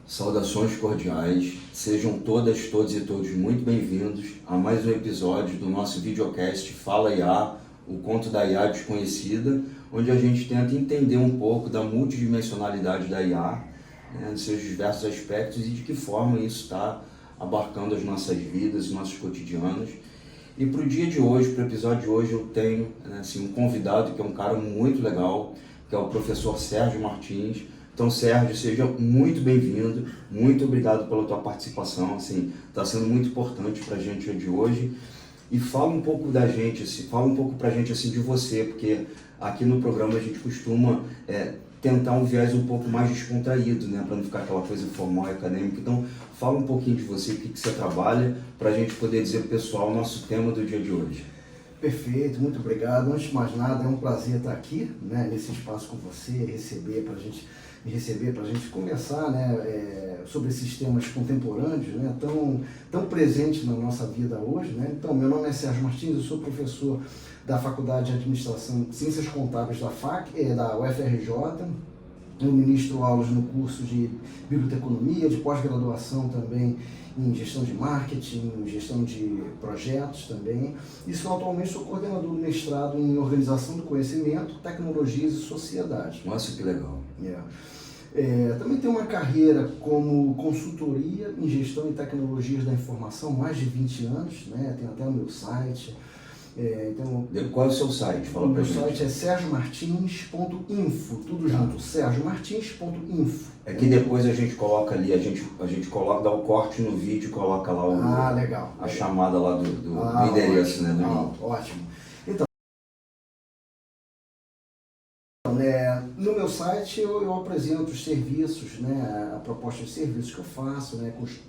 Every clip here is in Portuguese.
Saudações cordiais, sejam todas, todos e todos muito bem-vindos a mais um episódio do nosso videocast Fala IA, o conto da IA desconhecida, onde a gente tenta entender um pouco da multidimensionalidade da IA, nos seus diversos aspectos e de que forma isso está abarcando as nossas vidas, os nossos cotidianos. E para o dia de hoje, para o episódio de hoje, eu tenho um convidado que é um cara muito legal, que é o professor Sérgio Martins. Então, Sérgio, seja muito bem-vindo, muito obrigado pela tua participação, está sendo muito importante para a gente de hoje. E fala um pouco da gente, fala um pouco para a gente de você, porque aqui no programa a gente costuma tentar um viés um pouco mais descontraído, para não ficar aquela coisa formal e acadêmica. Então, fala um pouquinho de você, o que você trabalha, para a gente poder dizer para o pessoal o nosso tema do dia de hoje. Perfeito, muito obrigado. Antes de mais nada, é um prazer estar aqui, nesse espaço com você, receber para a gente conversar, sobre esses temas contemporâneos, tão presentes na nossa vida hoje, Então, meu nome é Sérgio Martins, eu sou professor da Faculdade de Administração e Ciências Contábeis da da UFRJ. Eu ministro aulas no curso de biblioteconomia, de pós-graduação também em gestão de marketing, gestão de projetos também. Atualmente sou coordenador do mestrado em organização do conhecimento, tecnologias e sociedade. Nossa, que legal. Também tenho uma carreira como consultoria em gestão e tecnologias da informação, mais de 20 anos, tenho até o meu site. Qual é o seu site? Fala pra gente. O meu site é sergiomartins.info, tudo junto, sergiomartins.info. É que depois a gente coloca ali, a gente coloca, dá o corte no vídeo e coloca lá legal. A chamada lá do endereço, ótimo, do link. Ótimo. Então, no meu site eu apresento os serviços, a proposta de serviços que eu faço,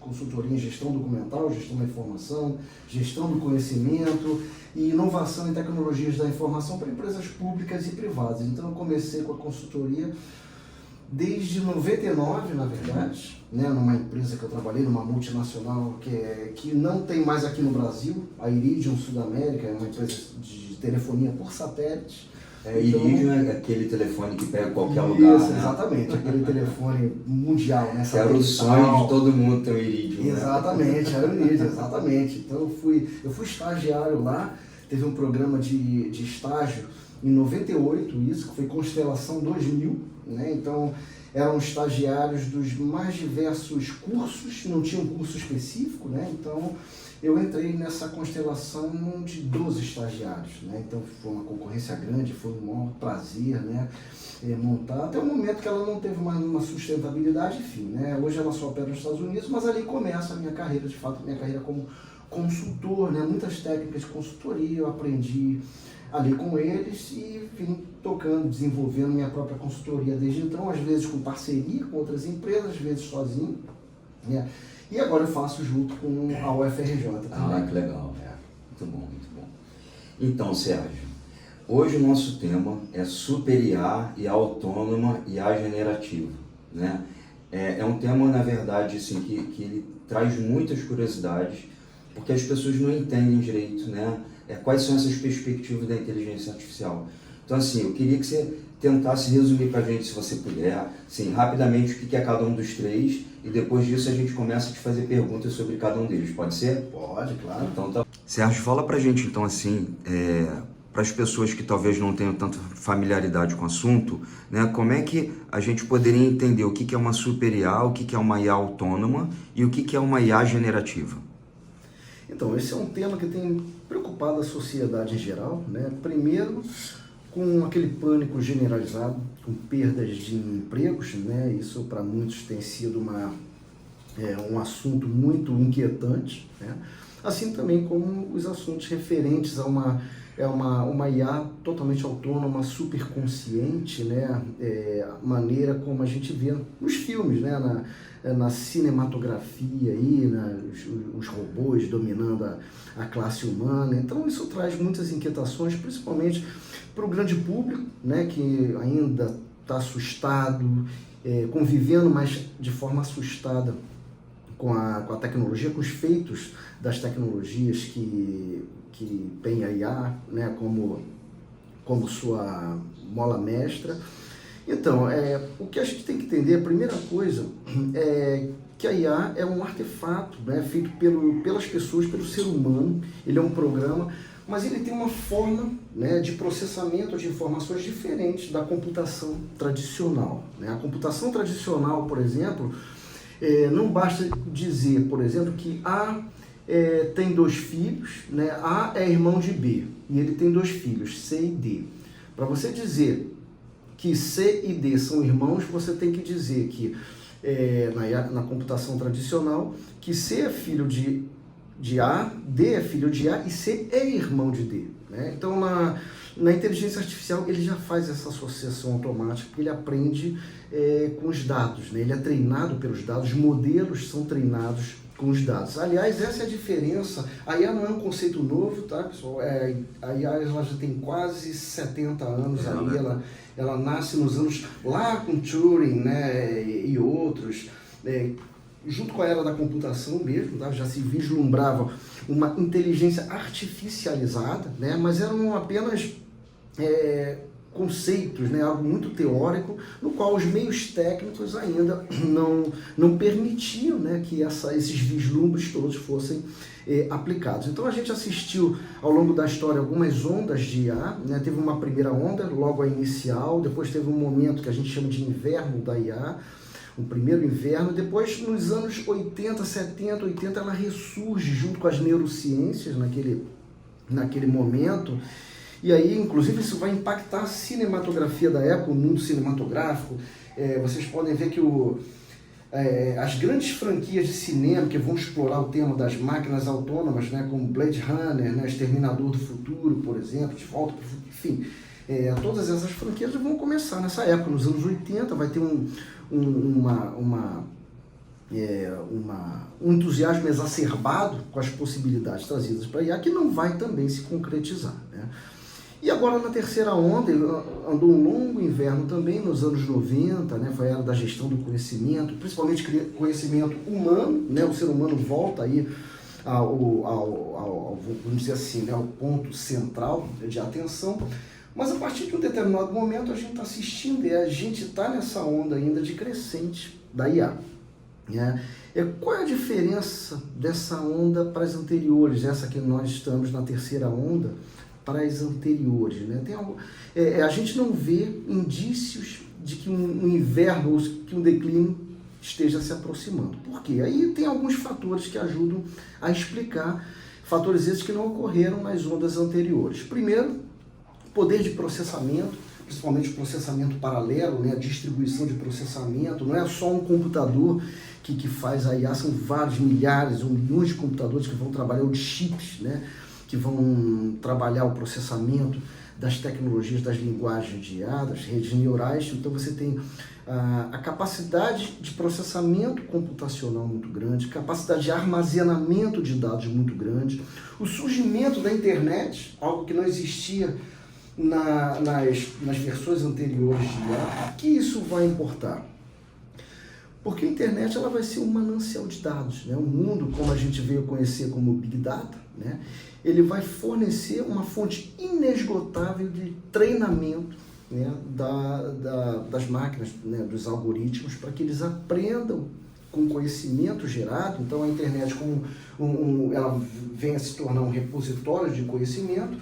consultoria em gestão documental, gestão da informação, gestão do conhecimento e inovação em tecnologias da informação para empresas públicas e privadas. Então eu comecei com a consultoria desde 99, na verdade, numa empresa que eu trabalhei, numa multinacional que não tem mais aqui no Brasil, a Iridium Sudamérica, é uma empresa de telefonia por satélite. Iridium é aquele telefone que pega qualquer lugar, Isso, exatamente, aquele telefone mundial, Que era o sonho de todo mundo ter o Iridium. Exatamente, era o Iridium, exatamente. Então eu fui estagiário lá, teve um programa de estágio em 98, isso, que foi Constelação 2000, Então eram estagiários dos mais diversos cursos, não tinha um curso específico, Então eu entrei nessa constelação de 12 estagiários, Então foi uma concorrência grande, foi um maior prazer, montar, até o momento que ela não teve mais uma sustentabilidade, enfim, Hoje ela só opera nos Estados Unidos, mas ali começa a minha carreira, de fato, minha carreira como consultor, Muitas técnicas de consultoria eu aprendi ali com eles e vim tocando, desenvolvendo minha própria consultoria desde então, às vezes com parceria com outras empresas, às vezes sozinho, E agora eu faço junto com a UFRJ também. Que legal. Muito bom, muito bom. Então, Sérgio, hoje o nosso tema é Super IA e autônoma IA generativa, É um tema, na verdade, que ele traz muitas curiosidades, porque as pessoas não entendem direito, quais são essas perspectivas da inteligência artificial. Então, eu queria que você tentasse resumir para a gente, se você puder, rapidamente, o que é cada um dos três, e depois disso a gente começa a te fazer perguntas sobre cada um deles. Pode ser? Pode, claro. Então, tá. Sérgio, fala para a gente, então, para as pessoas que talvez não tenham tanta familiaridade com o assunto, como é que a gente poderia entender o que é uma super IA, o que é uma IA autônoma e o que é uma IA generativa? Então, esse é um tema que tem preocupado a sociedade em geral, Primeiro, com aquele pânico generalizado, com perdas de empregos, Isso para muitos tem sido um assunto muito inquietante, Assim também como os assuntos referentes a uma IA totalmente autônoma, super consciente, A maneira como a gente vê nos filmes, na cinematografia aí, os robôs dominando a classe humana. Então isso traz muitas inquietações, principalmente para o grande público, que ainda está assustado, convivendo, mas de forma assustada com a tecnologia, com os feitos das tecnologias que tem a IA, como sua mola mestra. Então, o que a gente tem que entender, a primeira coisa, é que a IA é um artefato, né, feito pelas pessoas, pelo ser humano. Ele é um programa, mas ele tem uma forma, né, de processamento de informações diferentes da computação tradicional, né? A computação tradicional, por exemplo, não basta dizer, por exemplo, que A tem 2 filhos, né? A é irmão de B e ele tem 2 filhos, C e D. Para você dizer que C e D são irmãos, você tem que dizer que na computação tradicional, que C é filho de A, D é filho de A e C é irmão de D, né? Então, na inteligência artificial, ele já faz essa associação automática, porque ele aprende com os dados, né? Ele é treinado pelos dados, os modelos são treinados com os dados. Aliás, essa é a diferença. A IA não é um conceito novo, tá, pessoal? A IA ela já tem quase 70 anos aí, ela nasce nos anos lá com Turing, né, e outros, junto com a era da computação mesmo, tá? Já se vislumbrava uma inteligência artificializada, né? Mas eram apenas conceitos, né? Algo muito teórico, no qual os meios técnicos ainda não permitiam, né, que esses vislumbres todos fossem aplicados. Então a gente assistiu ao longo da história algumas ondas de IA, né? Teve uma primeira onda, logo a inicial, depois teve um momento que a gente chama de inverno da IA, o primeiro inverno, depois nos anos 80, 70, 80 ela ressurge junto com as neurociências naquele momento, e aí inclusive isso vai impactar a cinematografia da época, o mundo cinematográfico. Vocês podem ver que as grandes franquias de cinema que vão explorar o tema das máquinas autônomas, né, como Blade Runner, né, Exterminador do Futuro, por exemplo, De Volta para o Futuro, enfim, todas essas franquias vão começar nessa época, nos anos 80, vai ter um entusiasmo exacerbado com as possibilidades trazidas para a IA, que não vai também se concretizar, né? E agora na terceira onda, andou um longo inverno também, nos anos 90, né? Foi a era da gestão do conhecimento, principalmente conhecimento humano, né? O ser humano volta aí vamos dizer assim, né, ao ponto central de atenção. Mas a partir de um determinado momento a gente está assistindo e a gente está nessa onda ainda de crescente da IA, né? Qual é a diferença dessa onda para as anteriores, essa que nós estamos na terceira onda, para as anteriores, né? A gente não vê indícios de que um inverno ou que um declínio esteja se aproximando. Por quê? Aí tem alguns fatores que ajudam a explicar, fatores esses que não ocorreram nas ondas anteriores. Primeiro, poder de processamento, principalmente o processamento paralelo, né? A distribuição de processamento, não é só um computador que faz a IA, são vários, milhares ou milhões de computadores que vão trabalhar, os chips, né? Que vão trabalhar o processamento das tecnologias, das linguagens de IA, das redes neurais. Então você tem a capacidade de processamento computacional muito grande, capacidade de armazenamento de dados muito grande, o surgimento da internet, algo que não existia nas versões anteriores de IA. O que isso vai importar? Porque a internet ela vai ser um manancial de dados, né? O mundo, como a gente veio conhecer como Big Data, né? Ele vai fornecer uma fonte inesgotável de treinamento, né, das máquinas, né, dos algoritmos, para que eles aprendam com conhecimento gerado. Então a internet ela vem a se tornar um repositório de conhecimento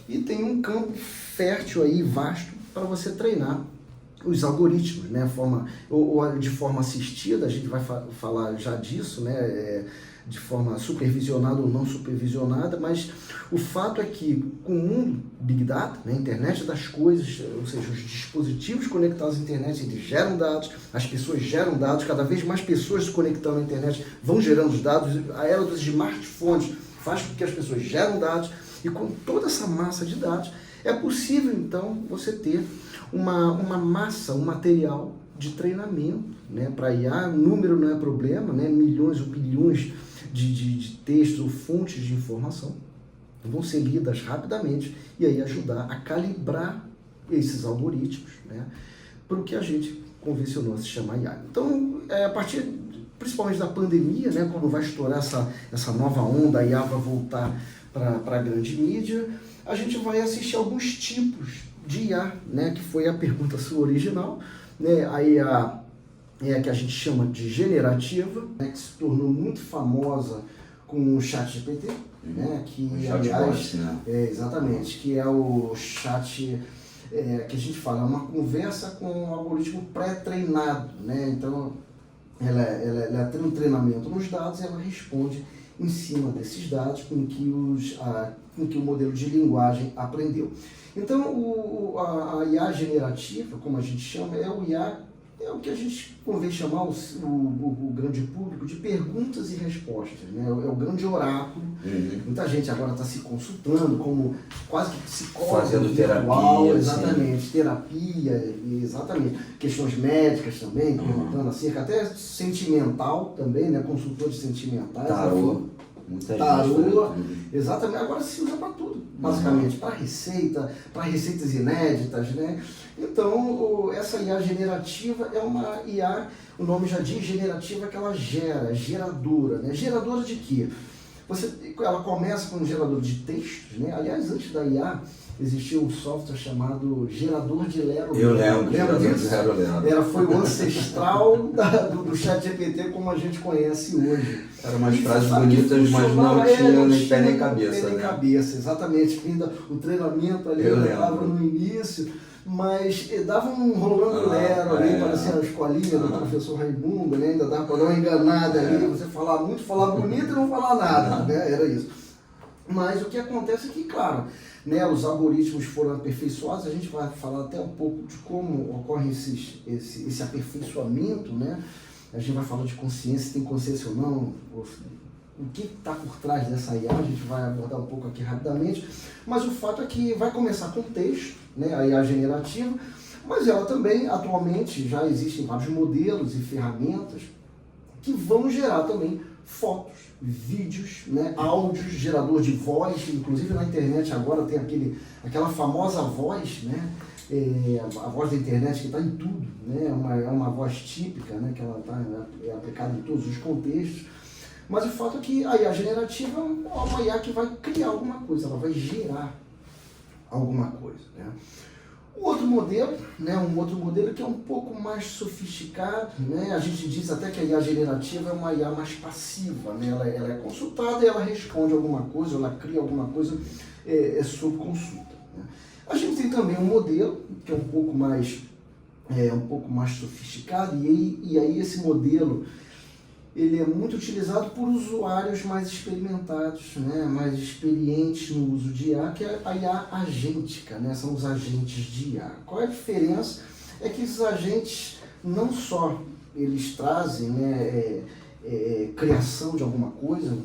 e tem um campo fértil aí, vasto, para você treinar os algoritmos, né, ou de forma assistida, a gente vai falar já disso, né, de forma supervisionada ou não supervisionada, mas o fato é que com o mundo Big Data, né, internet das coisas, ou seja, os dispositivos conectados à internet, eles geram dados, as pessoas geram dados, cada vez mais pessoas se conectando à internet vão gerando os dados, a era dos smartphones faz com que as pessoas geram dados, e com toda essa massa de dados, é possível então você ter uma massa, um material de treinamento, né, para IA. O número não é problema, né, milhões ou bilhões de textos ou fontes de informação vão ser lidas rapidamente e aí ajudar a calibrar esses algoritmos, né, para o que a gente convencionou a se chamar IA. Então, a partir principalmente da pandemia, né, quando vai estourar essa nova onda, a IA vai voltar para a grande mídia, a gente vai assistir alguns tipos de IA, né, que foi a pergunta sua original, né? A IA é a que a gente chama de generativa, né? Que se tornou muito famosa com o ChatGPT, né? Que, aliás, né? Exatamente, que é o chat que a gente fala, é uma conversa com um algoritmo pré-treinado, né? Então, ela tem um treinamento nos dados e ela responde em cima desses dados com que o modelo de linguagem aprendeu. Então, a IA generativa, como a gente chama, é o IA, é o que a gente convém chamar o grande público de perguntas e respostas, né? É o grande oráculo. Muita gente agora está se consultando como quase que psicólogo, fazendo virtual, terapia, exatamente, terapia, exatamente, questões médicas também, perguntando acerca, até sentimental tambores, né? Consultores sentimentais. Tarô. Muita Tarô, exatamente, agora se usa para tudo, basicamente, para receitas inéditas, né? Então, essa IA generativa é uma IA, o nome já diz generativa, que ela gera, geradora, né? Geradora de quê? Ela começa com um gerador de textos, né? Aliás, antes da IA, existia um software chamado gerador de Lero. Eu lembro, lembra disso? Foi o ancestral do ChatGPT como a gente conhece hoje. Eram umas frases bonitas, mas não tinha nem pé nem cabeça. Nem cabeça, exatamente. Ainda o treinamento ali estava no início, mas dava um rolando Lero ali, parecia a escolinha do professor Raimundo, né? Ainda dava para dar uma enganada ali, você falar muito, falar bonito e não falar nada, né? Era isso. Mas o que acontece é que, claro, né, os algoritmos foram aperfeiçoados, a gente vai falar até um pouco de como ocorre esse aperfeiçoamento, né? A gente vai falar de consciência, se tem consciência ou não, o que está por trás dessa IA, a gente vai abordar um pouco aqui rapidamente, mas o fato é que vai começar com texto, né, a IA generativa, mas ela também, atualmente, já existem vários modelos e ferramentas que vão gerar também fotos, vídeos, né, áudios, gerador de voz, inclusive na internet agora tem aquela famosa voz, né, a voz da internet que está em tudo, né, é uma voz típica, né, que ela é aplicada em todos os contextos, mas o fato é que a IA generativa é uma IA que vai criar alguma coisa, ela vai gerar alguma coisa, né. Um outro modelo que é um pouco mais sofisticado, né? A gente diz até que a IA generativa é uma IA mais passiva, né? Ela é consultada e ela responde alguma coisa, ela cria alguma coisa sob consulta, né? A gente tem também um modelo que é um pouco mais sofisticado e aí esse modelo ele é muito utilizado por usuários mais experimentados, né, mais experientes no uso de IA, que é a IA agêntica, né, são os agentes de IA. Qual é a diferença? É que esses agentes não só eles trazem, né, criação de alguma coisa,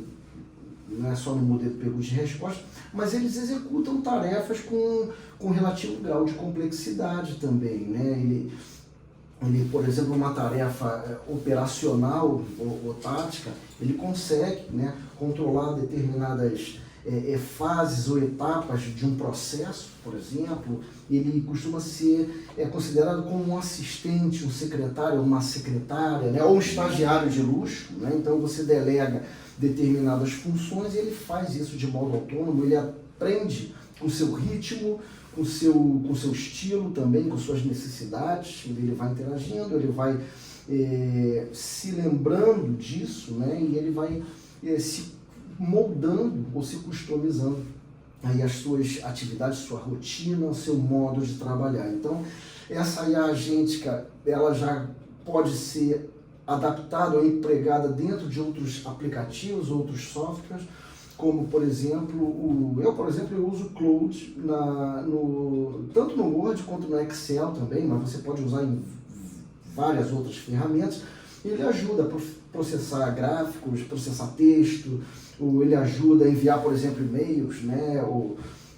não é só no modelo de pergunta e resposta, mas eles executam tarefas com relativo grau de complexidade também, né? Ele, por exemplo, uma tarefa operacional ou tática, ele consegue, né, controlar determinadas fases ou etapas de um processo, por exemplo. Ele costuma ser considerado como um assistente, um secretário, uma secretária, né, ou um estagiário de luxo, né? Então você delega determinadas funções e ele faz isso de modo autônomo, ele aprende com o seu ritmo, com o seu estilo também, com suas necessidades, ele vai interagindo, ele vai se lembrando disso, né? E ele vai se moldando ou se customizando aí as suas atividades, sua rotina, o seu modo de trabalhar. Então, essa IA agêntica, ela já pode ser adaptada ou empregada dentro de outros aplicativos, outros softwares, como, por exemplo, eu uso o Claude tanto no Word quanto no Excel também, mas você pode usar em várias outras ferramentas. Ele ajuda a processar gráficos, processar texto, ou ele ajuda a enviar, por exemplo, e-mails, né?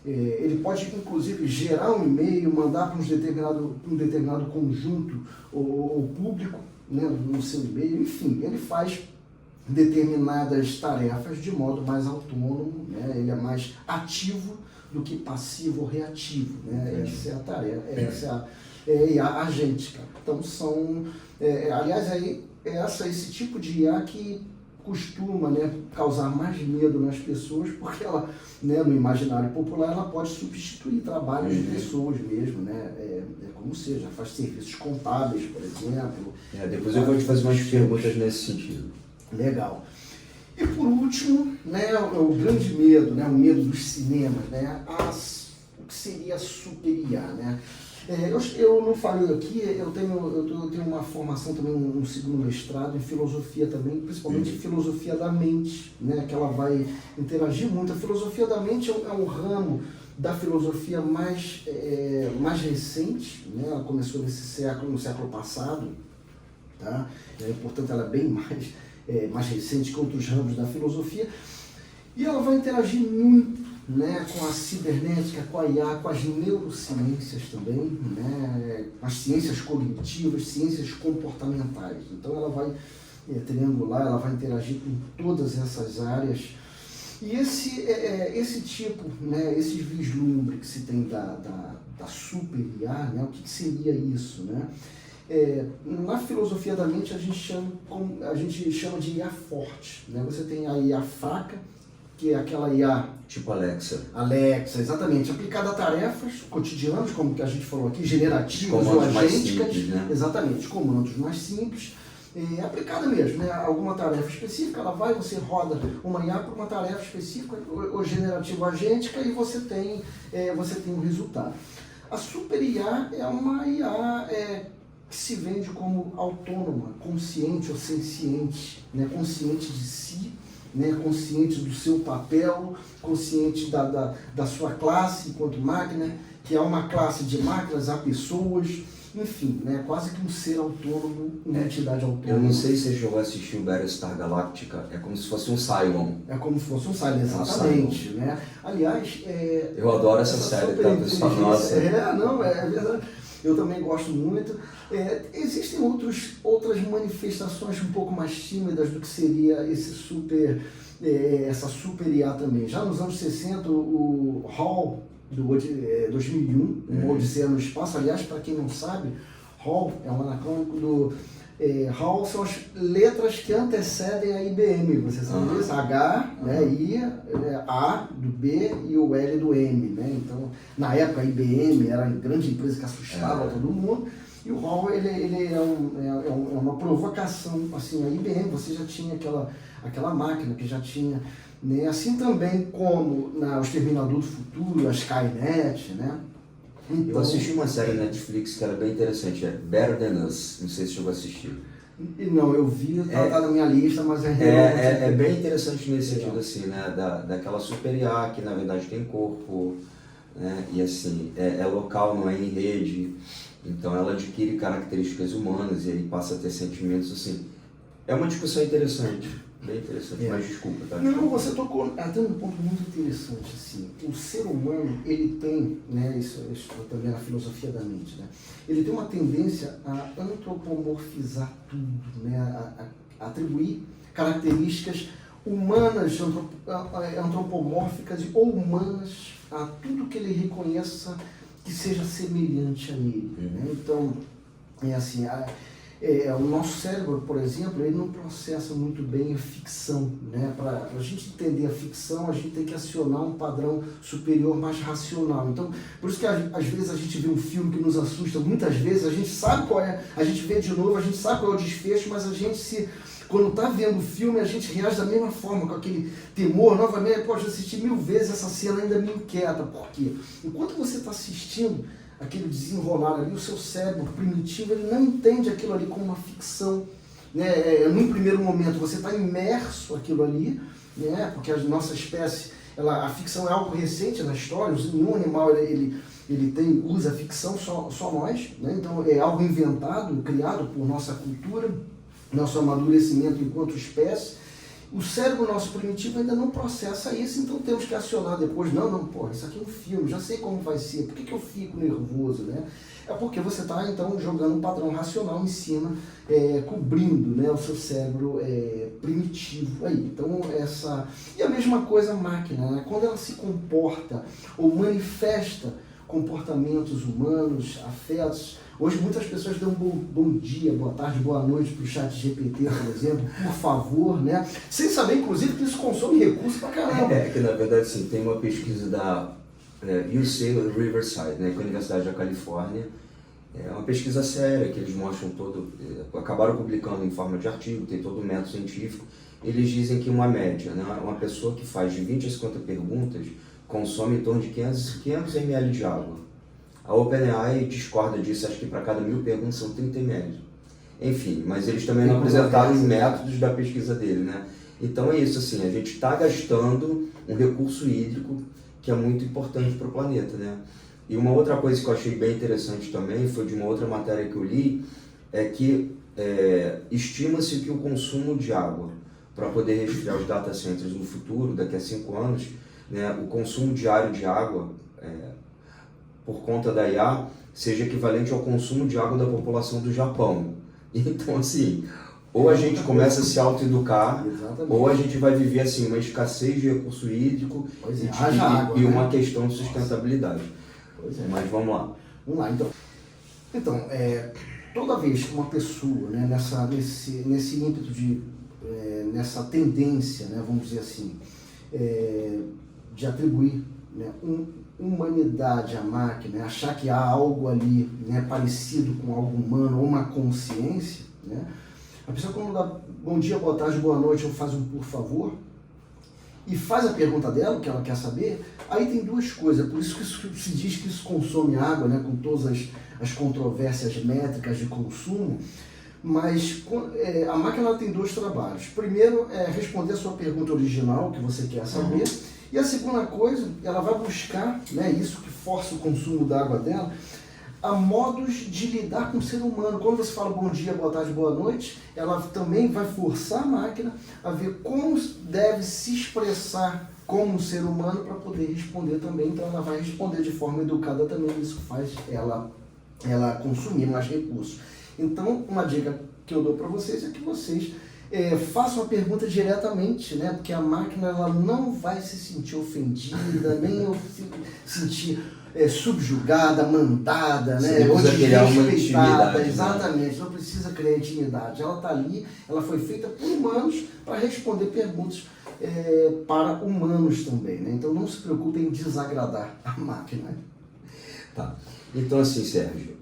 Ele pode, inclusive, gerar um e-mail, mandar para um determinado conjunto ou público, né, no seu e-mail, enfim, ele faz determinadas tarefas de modo mais autônomo, né? Ele é mais ativo do que passivo ou reativo, né? Essa é a tarefa, essa é a agêntica. Então aliás, esse tipo de IA que costuma, né, causar mais medo nas pessoas, porque ela, né, no imaginário popular, ela pode substituir trabalhos de pessoas mesmo, né, como seja, faz serviços contábeis, por exemplo. Depois eu vou te fazer umas perguntas nesse sentido. Legal. E por último, né, o grande medo, né, o medo dos cinemas, né, o que seria a super IA, né? Eu não falei aqui, eu tenho uma formação também, um segundo mestrado em filosofia também, principalmente em filosofia da mente, né, que ela vai interagir muito. A filosofia da mente é um ramo da filosofia mais recente, né, ela começou no século passado, tá? Portanto ela é bem mais recente que outros ramos da filosofia, e ela vai interagir muito, né, com a cibernética, com a IA, com as neurociências também, né, as ciências cognitivas, ciências comportamentais. Então ela vai triangular, ela vai interagir com todas essas áreas. E esse tipo, né, esse vislumbre que se tem da super IA, né, o que seria isso, né? Na filosofia da mente a gente chama de IA forte, né? Você tem a IA fraca, que é aquela IA... Tipo Alexa. Alexa, exatamente. Aplicada a tarefas cotidianas, como que a gente falou aqui, generativas ou Comandos mais agênticas. simples, né? Exatamente, comandos mais simples. Aplicada mesmo, né? Alguma tarefa específica, você roda uma IA para uma tarefa específica, ou generativa ou agêntica, e você tem um resultado. A super IA é uma IA... que se vende como autônoma, consciente ou senciente, né? Consciente de si, né? Consciente do seu papel, consciente da sua classe enquanto máquina, que é uma classe de máquinas a pessoas, enfim, né? Quase que um ser autônomo, uma entidade autônoma. Eu não sei se você chegou a assistir o Battlestar Galactica, é como se fosse um Cylon. É como se fosse um Cylon, exatamente, né? Aliás, eu adoro essa série, tá, pessoal? Nossa. É verdade. Eu também gosto muito. Existem outras manifestações um pouco mais tímidas do que seria essa super IA também. Já nos anos 60, o HAL, do 2001, Uma Odisseia no Espaço. Aliás, para quem não sabe, HAL é um anacrônico do... HAL são as letras que antecedem a IBM, você sabe disso? H, né, I, A do B e o L do M, né? Então, na época a IBM era uma grande empresa que assustava todo mundo, e o HAL ele é uma provocação, assim, a IBM, você já tinha aquela máquina que já tinha, né? Assim também como o Exterminador do Futuro, a Skynet, né? Então, eu assisti uma série na Netflix que era bem interessante, Better Than Us, não sei se chegou a assistir. Não, eu vi, tá na minha lista, mas é bem interessante nesse sentido, assim, né, daquela super IA que na verdade tem corpo, né, e assim, é local, não é em rede, então ela adquire características humanas e aí passa a ter sentimentos, assim. É uma discussão interessante. Bem interessante, mas desculpa, tá? Não, você tocou até um ponto muito interessante, assim, o ser humano, ele tem, né, isso também na filosofia da mente, né, ele tem uma tendência a antropomorfizar tudo, né, a atribuir características humanas, antropomórficas ou humanas a tudo que ele reconheça que seja semelhante a ele, né? Então, assim, o nosso cérebro, por exemplo, ele não processa muito bem a ficção, né? Para a gente entender a ficção, a gente tem que acionar um padrão superior mais racional. Então, por isso que às vezes a gente vê um filme que nos assusta, muitas vezes a gente sabe qual é, a gente vê de novo, a gente sabe qual é o desfecho, mas a gente quando está vendo o filme, a gente reage da mesma forma, com aquele temor, novamente, pode assistir 1000 vezes essa cena ainda me inquieta. Por quê? Enquanto você está assistindo aquele desenrolar ali, o seu cérebro primitivo, ele não entende aquilo ali como uma ficção, né? Num primeiro momento você está imerso aquilo ali, né? Porque a nossa espécie, a ficção é algo recente na história, nenhum animal ele usa a ficção, só nós, né? Então é algo inventado, criado por nossa cultura, nosso amadurecimento enquanto espécie. O cérebro nosso primitivo ainda não processa isso, então temos que acionar depois. Não, isso aqui é um filme, já sei como vai ser, por que eu fico nervoso, né? É porque você está, então, jogando um padrão racional em cima, cobrindo, né, o seu cérebro primitivo aí. Então, E a mesma coisa a máquina, né? Quando ela se comporta ou manifesta comportamentos humanos, afetos Hoje muitas pessoas dão bom dia, boa tarde, boa noite para o chat GPT, por exemplo, por favor, né? Sem saber, inclusive, que isso consome recursos pra caramba. Que na verdade, sim, tem uma pesquisa da UC Riverside, né, que é a Universidade da Califórnia. É uma pesquisa séria que eles mostram acabaram publicando em forma de artigo, tem todo um método científico. Eles dizem que uma média, né, uma pessoa que faz de 20 a 50 perguntas consome em torno de 500 ml de água. A OpenAI discorda disso, acho que para cada 1000 perguntas são 30 ml. Enfim, mas eles também não apresentaram os métodos da pesquisa dele, né? Então é isso, assim, a gente está gastando um recurso hídrico que é muito importante para o planeta, né? E uma outra coisa que eu achei bem interessante também, foi de uma outra matéria que eu li, é que estima-se que o consumo de água para poder resfriar os data centers no futuro, daqui a 5 anos, né, o consumo diário de água, por conta da IA, seja equivalente ao consumo de água da população do Japão. Então, assim, ou a gente começa a se autoeducar, ou a gente vai viver assim, uma escassez de recurso hídrico e uma questão de sustentabilidade. Mas vamos lá. Vamos lá, então toda vez que uma pessoa, né, nesse ímpeto nessa tendência, né, vamos dizer assim, de atribuir, né, humanidade à máquina, achar que há algo ali, né, parecido com algo humano, ou uma consciência, né, a pessoa quando dá bom dia, boa tarde, boa noite, ou faz um por favor, e faz a pergunta dela, o que ela quer saber, aí tem duas coisas, por isso que se diz que isso consome água, né, com todas as controvérsias métricas de consumo, mas a máquina tem dois trabalhos. Primeiro é responder a sua pergunta original, que você quer saber, e a segunda coisa, ela vai buscar, né, isso que força o consumo da água dela, a modos de lidar com o ser humano. Quando você fala bom dia, boa tarde, boa noite, ela também vai forçar a máquina a ver como deve se expressar como ser humano para poder responder também. Então ela vai responder de forma educada também, isso faz ela consumir mais recursos. Então uma dica que eu dou para vocês é que vocês façam a pergunta diretamente, né? Porque a máquina ela não vai se sentir ofendida, nem se sentir subjugada, mandada, né? Ou desrespeitada. Exatamente, não precisa criar intimidade. Ela está ali, ela foi feita por humanos para responder perguntas para humanos também, né? Então não se preocupe em desagradar a máquina. Tá. Então assim, Sérgio,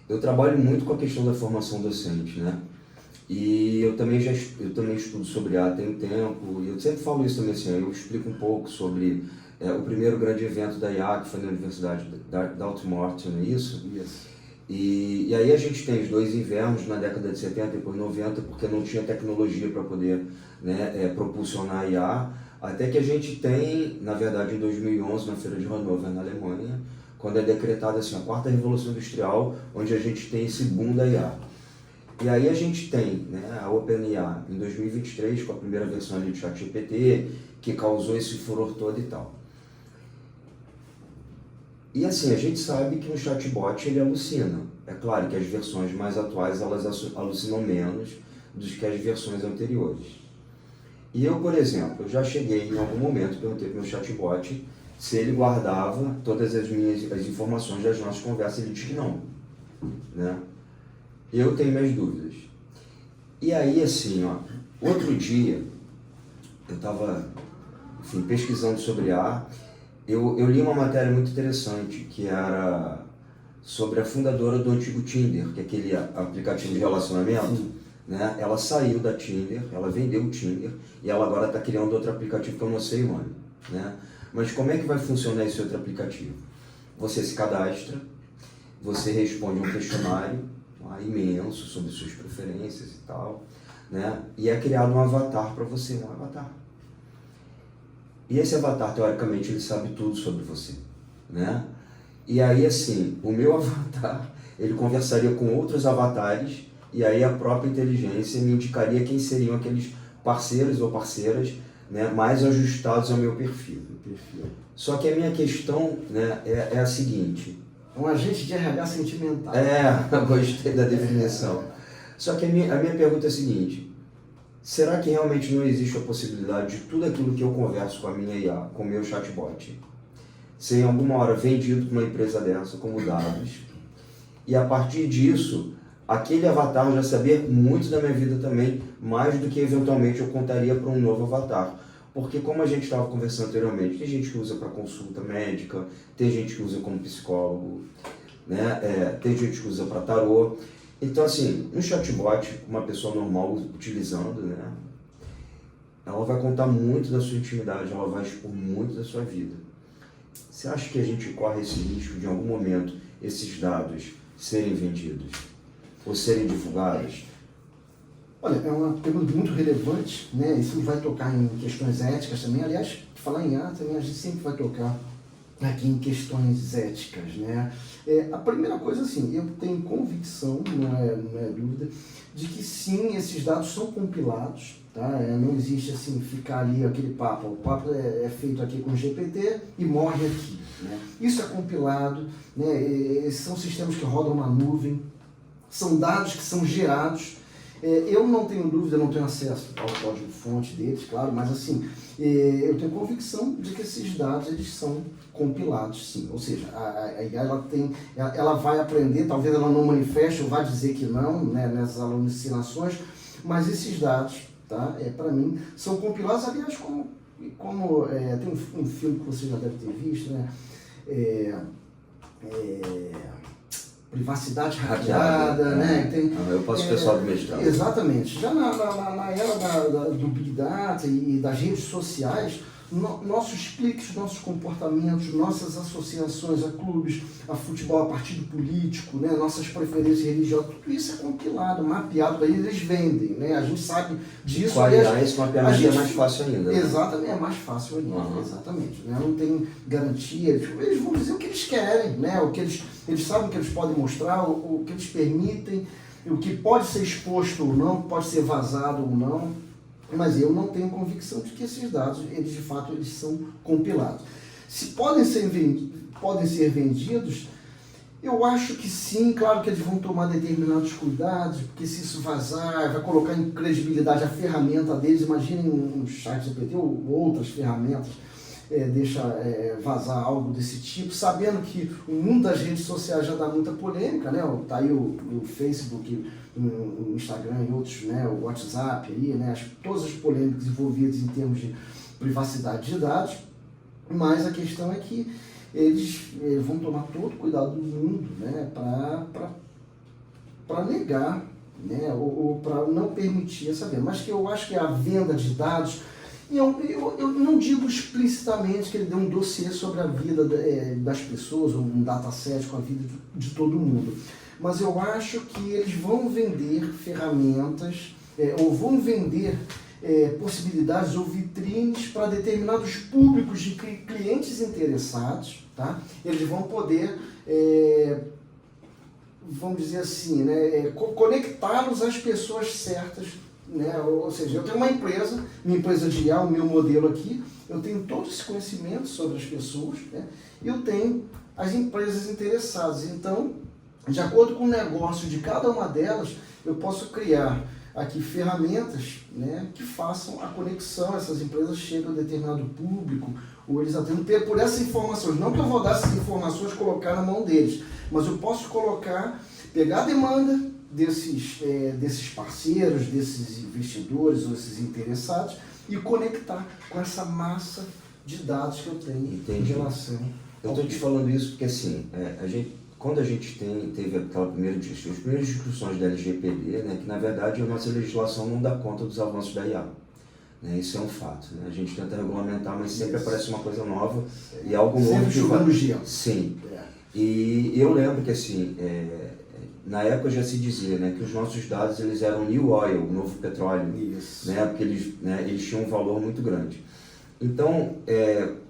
eu trabalho muito com a questão da formação docente, né? E eu também estudo sobre IA tem um tempo, e eu sempre falo isso também, assim, eu explico um pouco sobre o primeiro grande evento da IA, que foi na Universidade da Dartmouth, não é isso? Isso. E aí a gente tem os dois invernos na década de 70 e depois 90, porque não tinha tecnologia para poder, né, propulsionar a IA, até que a gente tem, na verdade, em 2011, na Feira de Hannover, na Alemanha, quando é decretada assim, a quarta revolução industrial, onde a gente tem esse boom da IA. E aí a gente tem, né, a OpenAI em 2023, com a primeira versão ali do ChatGPT, que causou esse furor todo e tal. E assim, a gente sabe que um chatbot ele alucina. É claro que as versões mais atuais elas alucinam menos do que as versões anteriores. E eu, por exemplo, eu já cheguei em algum momento, perguntei para o meu chatbot se ele guardava todas as informações das nossas conversas, ele disse que não, né? Eu tenho minhas dúvidas. E aí, assim, ó, outro dia, eu estava, enfim, pesquisando sobre IA, eu li uma matéria muito interessante, que era sobre a fundadora do antigo Tinder, que é aquele aplicativo de relacionamento, né? Ela saiu da Tinder, ela vendeu o Tinder, e ela agora está criando outro aplicativo que eu não sei o nome, né? Mas como é que vai funcionar esse outro aplicativo? Você se cadastra, você responde um questionário imenso sobre suas preferências e tal, né? E é criado um avatar para você, um avatar. E esse avatar, teoricamente, ele sabe tudo sobre você, né? E aí, assim, o meu avatar, ele conversaria com outros avatares e aí a própria inteligência me indicaria quem seriam aqueles parceiros ou parceiras, né, mais ajustados ao meu perfil. Só que a minha questão, né, é a seguinte... Um agente de RH sentimental. Gostei da definição. Só que a minha pergunta é a seguinte: será que realmente não existe a possibilidade de tudo aquilo que eu converso com a minha IA, com o meu chatbot, ser em alguma hora vendido para uma empresa dessa como dados, e a partir disso, aquele avatar já sabia muito da minha vida também, mais do que eventualmente eu contaria para um novo avatar. Porque como a gente estava conversando anteriormente, tem gente que usa para consulta médica, tem gente que usa como psicólogo, né? Tem gente que usa para tarô. Então assim, um chatbot, uma pessoa normal utilizando, né? Ela vai contar muito da sua intimidade, ela vai expor muito da sua vida. Você acha que a gente corre esse risco de em algum momento esses dados serem vendidos ou serem divulgados? Olha, é uma pergunta muito relevante, né? Isso vai tocar em questões éticas também. Aliás, falar em IA também, a gente sempre vai tocar aqui em questões éticas, né? A primeira coisa, assim, eu tenho convicção, não é dúvida, de que sim, esses dados são compilados, tá? Não existe, assim, ficar ali aquele papo. O papo é feito aqui com GPT e morre aqui, né? Isso é compilado, né? São sistemas que rodam na nuvem, são dados que são gerados. Eu não tenho dúvida, não tenho acesso ao código-fonte deles, claro, mas assim, eu tenho convicção de que esses dados eles são compilados, sim. Ou seja, a IA ela vai aprender, talvez ela não manifeste ou vai dizer que não, né, nessas alucinações, mas esses dados, tá, para mim, são compilados, aliás, como tem um filme que você já deve ter visto, né? Privacidade hackeada, né? Eu passo o pessoal do mestrado. Exatamente. Já na era do Big Data e das redes sociais, nossos cliques, nossos comportamentos, nossas associações a clubes, a futebol, a partido político, né? Nossas preferências religiosas, tudo isso é compilado, mapeado, para eles vendem, né? A gente sabe disso. Esse mapeamento é mais fácil ainda. Né? Exatamente, é mais fácil ainda, exatamente. Né? Não tem garantia, eles vão dizer o que eles querem, né? O que eles sabem que eles podem mostrar, o que eles permitem, o que pode ser exposto ou não, pode ser vazado ou não. Mas eu não tenho convicção de que esses dados, eles de fato, eles são compilados. Se podem ser vendidos, eu acho que sim, claro que eles vão tomar determinados cuidados, porque se isso vazar, vai colocar em credibilidade a ferramenta deles. Imaginem um ChatGPT ou outras ferramentas, deixa vazar algo desse tipo, sabendo que o mundo das redes sociais já dá muita polêmica, né? Tá aí o Facebook, o Instagram e outros, né? O WhatsApp aí, né? Todas as polêmicas envolvidas em termos de privacidade de dados, mas a questão é que eles vão tomar todo o cuidado do mundo, né? Para negar, né? Ou para não permitir essa venda. Mas que eu acho que a venda de dados, eu não digo explicitamente que ele deu um dossiê sobre a vida das pessoas, ou um dataset com a vida de todo mundo, mas eu acho que eles vão vender ferramentas, ou vão vender possibilidades ou vitrines para determinados públicos de clientes interessados, tá? Eles vão poder, vamos dizer assim, né, conectá-los às pessoas certas. Né? Ou seja, eu tenho uma empresa, minha empresa de IA, o meu modelo aqui, eu tenho todo esse conhecimento sobre as pessoas, né? E eu tenho as empresas interessadas. Então, de acordo com o negócio de cada uma delas, eu posso criar aqui ferramentas, né, que façam a conexão. Essas empresas chegam a determinado público, ou eles atendem por essas informações. Não que eu vou dar essas informações e colocar na mão deles, mas eu posso pegar a demanda desses parceiros, desses investidores ou esses interessados e conectar com essa massa de dados que eu tenho. Entendi. Em relação. Eu estou te falando isso porque assim, quando a gente teve as primeiras discussões da LGPD, né, que na verdade a nossa legislação não dá conta dos avanços da IA. Né, isso é um fato. Né? A gente tenta regulamentar, mas sempre aparece uma coisa nova e algo novo. Sempre jogando gelo. Sim. E eu lembro que assim, na época já se dizia, né, que os nossos dados eles eram new oil, o novo petróleo, né, porque eles tinham um valor muito grande. Então,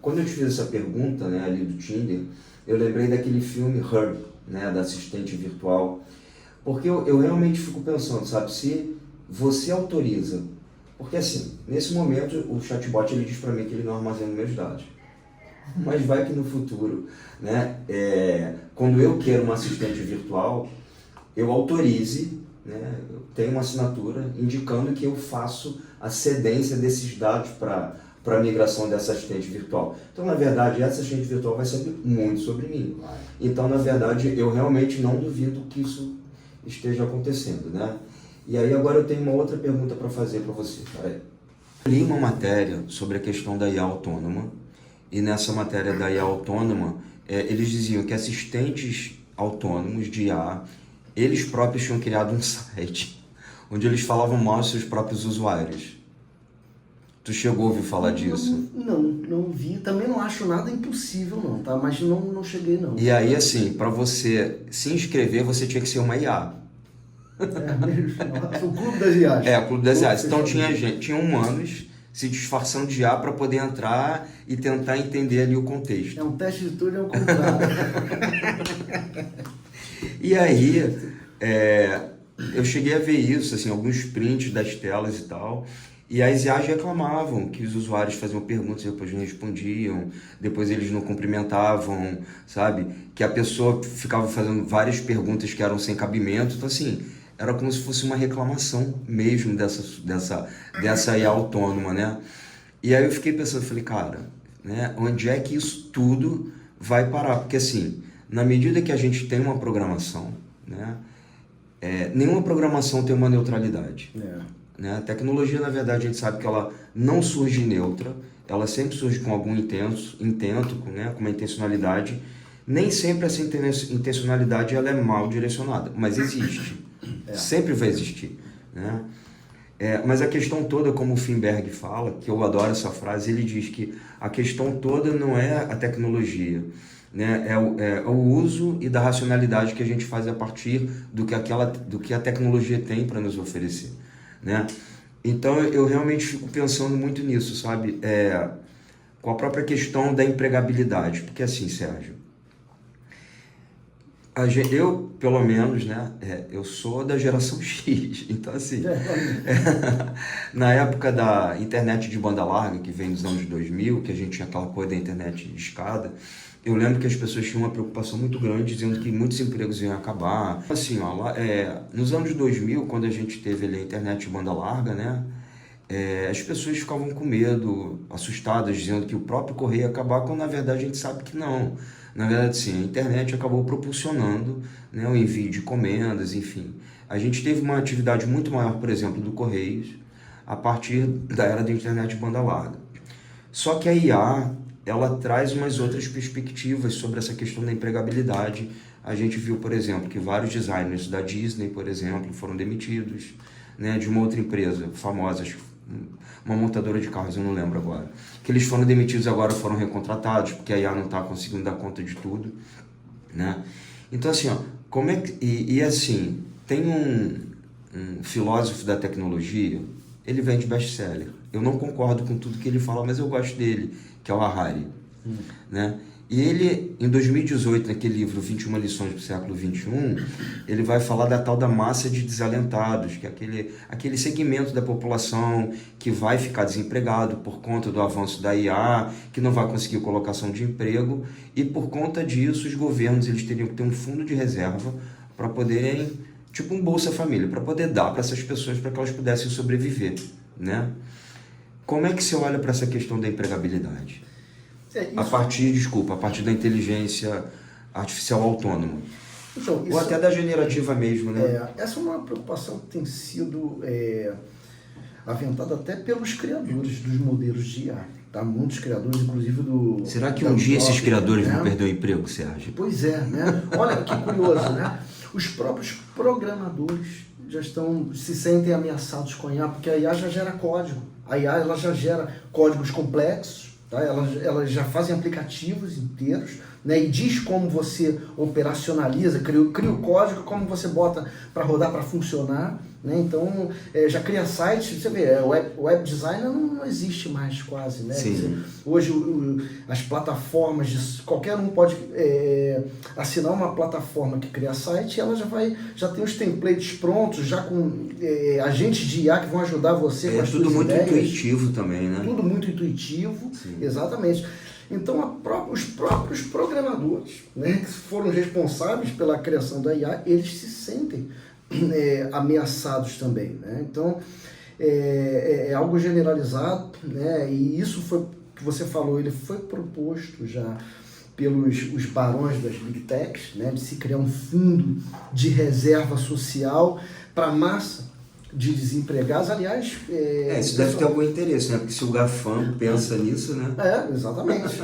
quando eu te fiz essa pergunta, né, ali do Tinder, eu lembrei daquele filme Her, né, da assistente virtual, porque eu realmente fico pensando, sabe, se você autoriza, porque assim, nesse momento o chatbot ele diz para mim que ele não armazena meus dados. Mas vai que no futuro, né, quando eu quero uma assistente virtual, eu autorize, né, eu tenho uma assinatura indicando que eu faço a cedência desses dados para para a migração dessa assistente virtual. Então, na verdade, essa assistente virtual vai saber muito sobre mim. Então, na verdade, eu realmente não duvido que isso esteja acontecendo, né? E aí agora eu tenho uma outra pergunta para fazer para você. Peraí. Eu li uma matéria sobre a questão da IA autônoma, e nessa matéria da IA autônoma, eles diziam que assistentes autônomos de IA, eles próprios tinham criado um site onde eles falavam mal aos seus próprios usuários. Tu chegou a ouvir falar disso? Não vi. Também não acho nada impossível não, tá? Mas não cheguei não. E aí, assim, para você se inscrever, você tinha que ser uma IA. O clube das IAs. O clube das IAs. Então tinha humanos se disfarçando de IA para poder entrar e tentar entender ali o contexto. É um teste de tudo e é um contrário. E aí, eu cheguei a ver isso, assim, alguns prints das telas e tal, e as IAs reclamavam que os usuários faziam perguntas e depois não respondiam, depois eles não cumprimentavam, sabe? Que a pessoa ficava fazendo várias perguntas que eram sem cabimento, então assim, era como se fosse uma reclamação mesmo dessa IA autônoma, né? E aí eu fiquei pensando, falei, cara, né, onde é que isso tudo vai parar? Porque assim, na medida que a gente tem uma programação, né, nenhuma programação tem uma neutralidade. Né? A tecnologia, na verdade, a gente sabe que ela não surge neutra, ela sempre surge com algum intento, né, com uma intencionalidade. Nem sempre essa intencionalidade ela é mal direcionada, mas existe. Sempre vai existir. Né? Mas a questão toda, como o Finberg fala, que eu adoro essa frase, ele diz que a questão toda não é a tecnologia, né? É o uso e da racionalidade que a gente faz a partir do que a tecnologia tem para nos oferecer. Né? Então eu realmente fico pensando muito nisso, sabe? Com a própria questão da empregabilidade, porque assim, Sérgio, eu, pelo menos, né, eu sou da geração X, então assim, na época da internet de banda larga, que vem dos anos 2000, que a gente tinha aquela coisa da internet de escada, eu lembro que as pessoas tinham uma preocupação muito grande, dizendo que muitos empregos iam acabar. Assim, ó, nos anos 2000, quando a gente teve ali a internet de banda larga, né, as pessoas ficavam com medo, assustadas, dizendo que o próprio correio ia acabar, quando na verdade a gente sabe que não. Na verdade, sim, a internet acabou propulsionando, né, o envio de encomendas, enfim. A gente teve uma atividade muito maior, por exemplo, do Correios, a partir da era da internet de banda larga. Só que a IA, ela traz umas outras perspectivas sobre essa questão da empregabilidade. A gente viu, por exemplo, que vários designers da Disney, por exemplo, foram demitidos, né, de uma outra empresa famosa, uma montadora de carros, eu não lembro agora, que eles foram demitidos, agora foram recontratados, porque a IA não está conseguindo dar conta de tudo, né? Então, assim, ó, como é que... E assim, tem um filósofo da tecnologia, ele vende best-seller. Eu não concordo com tudo que ele fala, mas eu gosto dele, que é o Harari, né? E ele, em 2018, naquele livro 21 lições para o século XXI, ele vai falar da tal da massa de desalentados, que é aquele segmento da população que vai ficar desempregado por conta do avanço da IA, que não vai conseguir colocação de emprego, e por conta disso os governos eles teriam que ter um fundo de reserva para poderem, tipo um Bolsa Família, para poder dar para essas pessoas, para que elas pudessem sobreviver, né? Como é que você olha para essa questão da empregabilidade? A partir da inteligência artificial autônoma. Então, ou até da generativa mesmo, né? Essa é uma preocupação que tem sido aventada até pelos criadores dos modelos de IA. Tá? Muitos criadores, inclusive do... Será que um dia esses criadores vão perder o emprego, Sérgio? Pois é, né? Olha que curioso, né? Os próprios programadores se sentem ameaçados com a IA, porque a IA já gera código. A IA ela já gera códigos complexos. Tá? Elas já fazem aplicativos inteiros, né? E diz como você operacionaliza, cria o código, como você bota para rodar, para funcionar. Né? Então, já cria sites, você vê, web designer não existe mais quase. Né? Hoje, as plataformas, qualquer um pode assinar uma plataforma que cria site e ela já tem os templates prontos, já com agentes de IA que vão ajudar você com as suas ideias. Tudo muito intuitivo também, né? Tudo muito intuitivo, exatamente. Então, os próprios programadores, né, que foram responsáveis pela criação da IA, eles se sentem ameaçados também. Né? Então, é algo generalizado, né? E isso foi que você falou, ele foi proposto já pelos os barões das Big Techs, né? De se criar um fundo de reserva social para a massa de desempregados. Aliás... isso deve ter algum interesse, né? Porque se o GAFAM pensa nisso, né? Exatamente.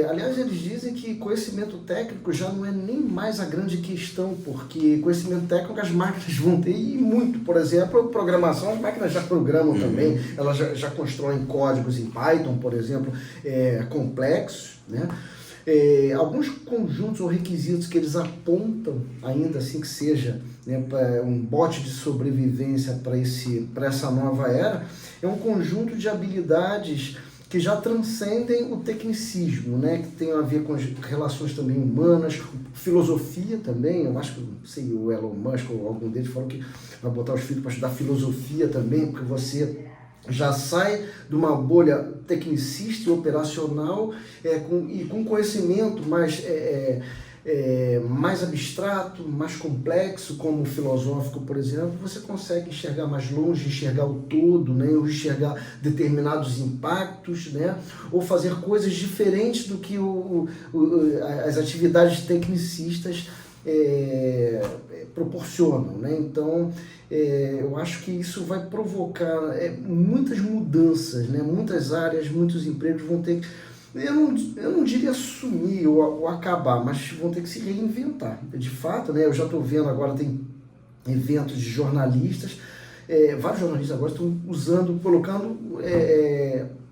Aliás, eles dizem que conhecimento técnico já não é nem mais a grande questão, porque conhecimento técnico as máquinas vão ter, e muito. Por exemplo, programação, as máquinas já programam também, elas já constroem códigos em Python, por exemplo, complexos, né? Alguns conjuntos ou requisitos que eles apontam, ainda assim que seja, né, um bote de sobrevivência para essa nova era, é um conjunto de habilidades que já transcendem o tecnicismo, né, que tem a ver com as relações também humanas, filosofia também. Eu acho que, não sei, o Elon Musk ou algum deles falou que vai botar os filhos para estudar filosofia também, porque você já sai de uma bolha tecnicista e operacional com conhecimento mais abstrato, mais complexo, como o filosófico, por exemplo. Você consegue enxergar mais longe, enxergar o todo, né? Ou enxergar determinados impactos, né? Ou fazer coisas diferentes do que as atividades tecnicistas proporcionam, né? Então, eu acho que isso vai provocar muitas mudanças, né? Muitas áreas, muitos empregos vão ter que, eu não diria sumir ou acabar, mas vão ter que se reinventar. De fato, né? Eu já estou vendo agora, tem eventos de jornalistas, vários jornalistas agora estão colocando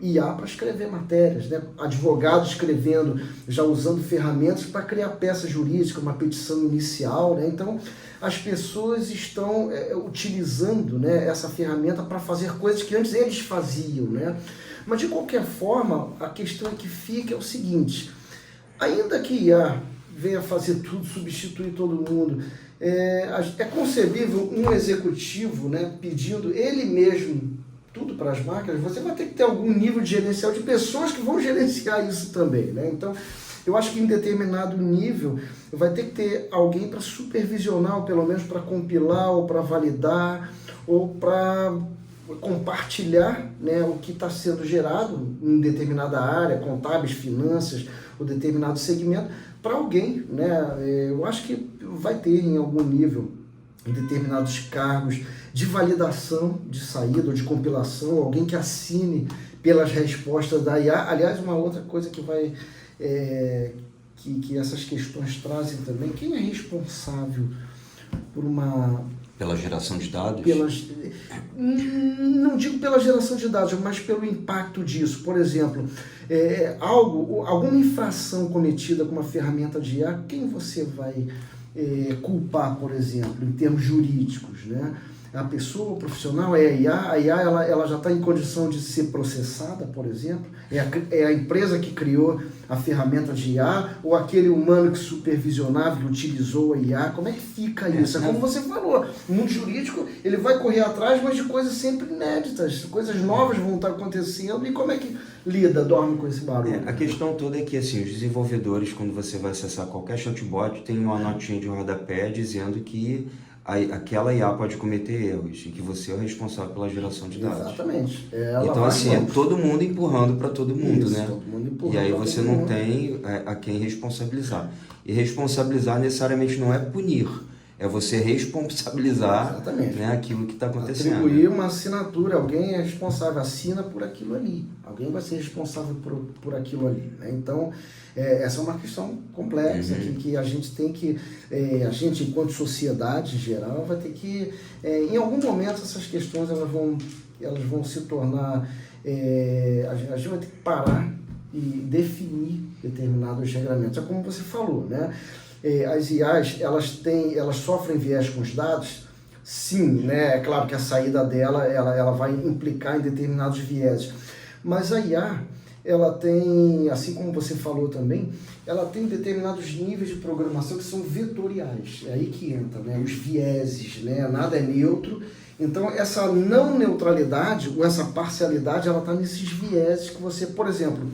IA para escrever matérias, né? Advogados escrevendo, já usando ferramentas para criar peça jurídica, uma petição inicial, né? Então, as pessoas estão utilizando, né, essa ferramenta para fazer coisas que antes eles faziam, né? Mas, de qualquer forma, a questão que fica é o seguinte: ainda que IA venha fazer tudo, substituir todo mundo, é concebível um executivo, né, pedindo ele mesmo tudo para as máquinas. Você vai ter que ter algum nível de gerencial de pessoas que vão gerenciar isso também, né? Então, eu acho que em determinado nível vai ter que ter alguém para supervisionar, ou pelo menos para compilar, ou para validar, ou para compartilhar, né, o que está sendo gerado em determinada área, contábeis, finanças, ou determinado segmento, para alguém, né? Eu acho que vai ter em algum nível, em determinados cargos de validação de saída ou de compilação, alguém que assine pelas respostas da IA. Aliás, uma outra coisa que vai que essas questões trazem também: quem é responsável por pela geração de dados? Não digo pela geração de dados, mas pelo impacto disso. Por exemplo, alguma infração cometida com uma ferramenta de IA, quem você vai culpar, por exemplo, em termos jurídicos, né? A pessoa, o profissional, a IA ela já está em condição de ser processada, por exemplo? É a empresa que criou a ferramenta de IA, ou aquele humano que supervisionava, que utilizou a IA? Como é que fica isso? É como você falou, o mundo jurídico ele vai correr atrás, mas de coisas sempre inéditas, coisas novas vão estar acontecendo, e como é que dorme com esse barulho? A questão toda é que, assim, os desenvolvedores, quando você vai acessar qualquer chatbot, tem uma notinha de rodapé dizendo que aquela IA pode cometer erros e que você é o responsável pela geração de dados. Exatamente. Então, assim, é todo mundo empurrando para todo mundo, isso, né? Todo mundo empurrando, e aí você não tem a quem responsabilizar. E responsabilizar necessariamente não é punir, é você responsabilizar, né, aquilo que está acontecendo. Atribuir uma assinatura, alguém é responsável, assina por aquilo ali. Alguém vai ser responsável por aquilo ali, né? Então, essa é uma questão complexa que a gente tem que, a gente enquanto sociedade em geral vai ter que, em algum momento essas questões elas vão se tornar, a gente vai ter que parar e definir determinados regramentos. É como você falou, né? As IAs, elas sofrem viés com os dados? Sim, né? É claro que a saída dela, ela vai implicar em determinados vieses. Mas a IA, ela tem, assim como você falou também, ela tem determinados níveis de programação que são vetoriais. É aí que entra, né? Os vieses, né? Nada é neutro. Então, essa não neutralidade, ou essa parcialidade, ela está nesses vieses que você, por exemplo,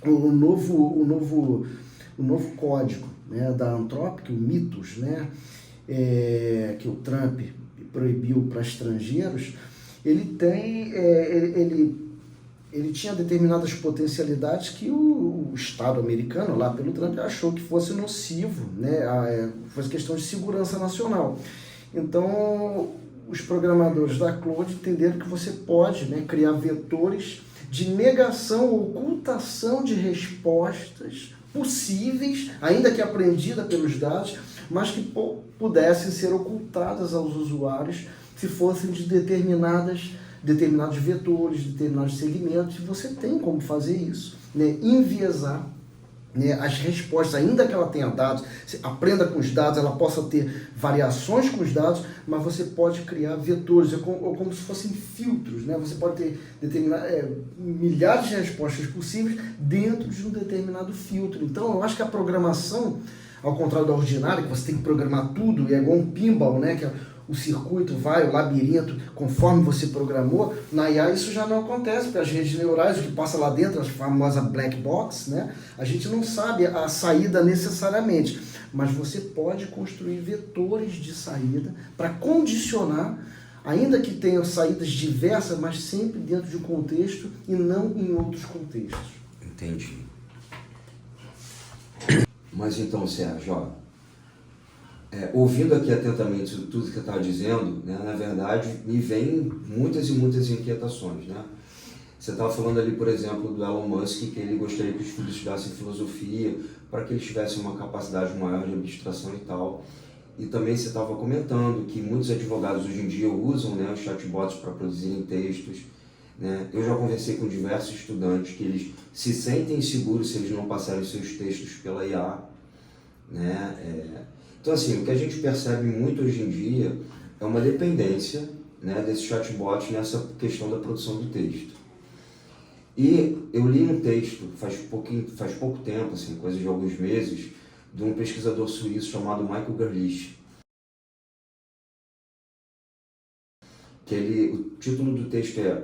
o novo código, né, da Anthropic, o Mythos, né, que o Trump proibiu para estrangeiros, ele tinha determinadas potencialidades que o Estado americano, lá pelo Trump, achou que fosse nocivo, né? Fosse questão de segurança nacional. Então, os programadores da Claude entenderam que você pode, né, criar vetores de negação ou ocultação de respostas possíveis, ainda que aprendida pelos dados, mas que pudessem ser ocultadas aos usuários se fossem de determinados vetores, determinados segmentos. E você tem como fazer isso, né? Enviesar, né, as respostas, ainda que ela tenha dados, aprenda com os dados, ela possa ter variações com os dados, mas você pode criar vetores, ou como se fossem filtros, né? Você pode ter milhares de respostas possíveis dentro de um determinado filtro. Então, eu acho que a programação, ao contrário da ordinária, que você tem que programar tudo, e é igual um pinball, né? Que o circuito vai, o labirinto, conforme você programou. Na IA isso já não acontece, porque as redes neurais, o que passa lá dentro, a famosa black box, né? A gente não sabe a saída necessariamente, mas você pode construir vetores de saída para condicionar, ainda que tenham saídas diversas, mas sempre dentro de um contexto e não em outros contextos. Entendi. Mas então, Sérgio, ó, ouvindo aqui atentamente tudo que você estava dizendo, né, na verdade, me vem muitas e muitas inquietações, né? Você estava falando ali, por exemplo, do Elon Musk, que ele gostaria que os filhos estudassem filosofia para que eles tivessem uma capacidade maior de abstração e tal. E também você estava comentando que muitos advogados hoje em dia usam, né, os chatbots para produzirem textos, né? Eu já conversei com diversos estudantes que eles se sentem inseguros se eles não passarem seus textos pela IA, né? Então, assim, o que a gente percebe muito hoje em dia é uma dependência, né, desse chatbot nessa questão da produção do texto. E eu li um texto faz pouco tempo, assim, coisa de alguns meses, de um pesquisador suíço chamado Michael Gerlich. O título do texto é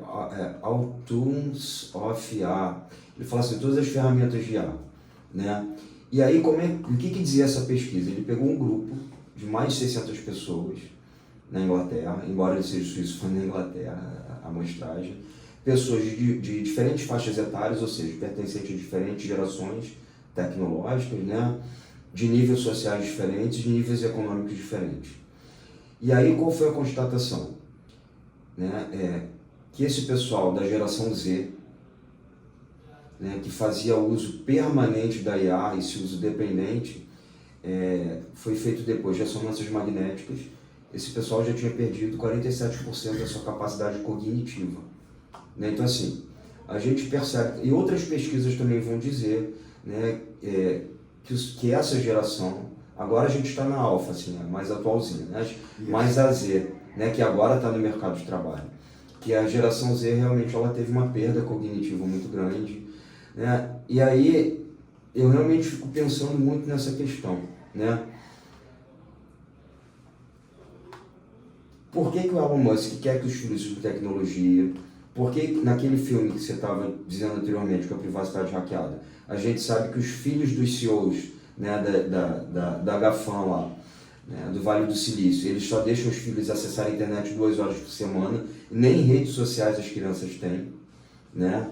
Tools of IA. Ele fala assim, todas as ferramentas de IA, né? E aí, o que dizia essa pesquisa? Ele pegou um grupo de mais de 600 pessoas na Inglaterra, embora ele seja suíço, foi na Inglaterra a amostragem, pessoas de diferentes faixas etárias, ou seja, pertencentes a diferentes gerações tecnológicas, né? De níveis sociais diferentes, de níveis econômicos diferentes. E aí, qual foi a constatação? Né? Que esse pessoal da geração Z, né, que fazia uso permanente da IA, esse uso dependente, foi feito depois de ressonâncias magnéticas. Esse pessoal já tinha perdido 47% da sua capacidade cognitiva, né? Então, assim, a gente percebe, e outras pesquisas também vão dizer, né, que essa geração, agora a gente está na alfa, assim, mais atualzinha, né? Mais a Z, né, que agora está no mercado de trabalho, que a geração Z realmente ela teve uma perda cognitiva muito grande, né? E aí eu realmente fico pensando muito nessa questão, né? Por que o Elon Musk quer que os filhos estudem tecnologia? Por que naquele filme que você estava dizendo anteriormente, que a privacidade hackeada, a gente sabe que os filhos dos CEOs, né, da GAFAM lá, né, do Vale do Silício, eles só deixam os filhos acessar a internet 2 horas por semana, nem redes sociais as crianças têm, né?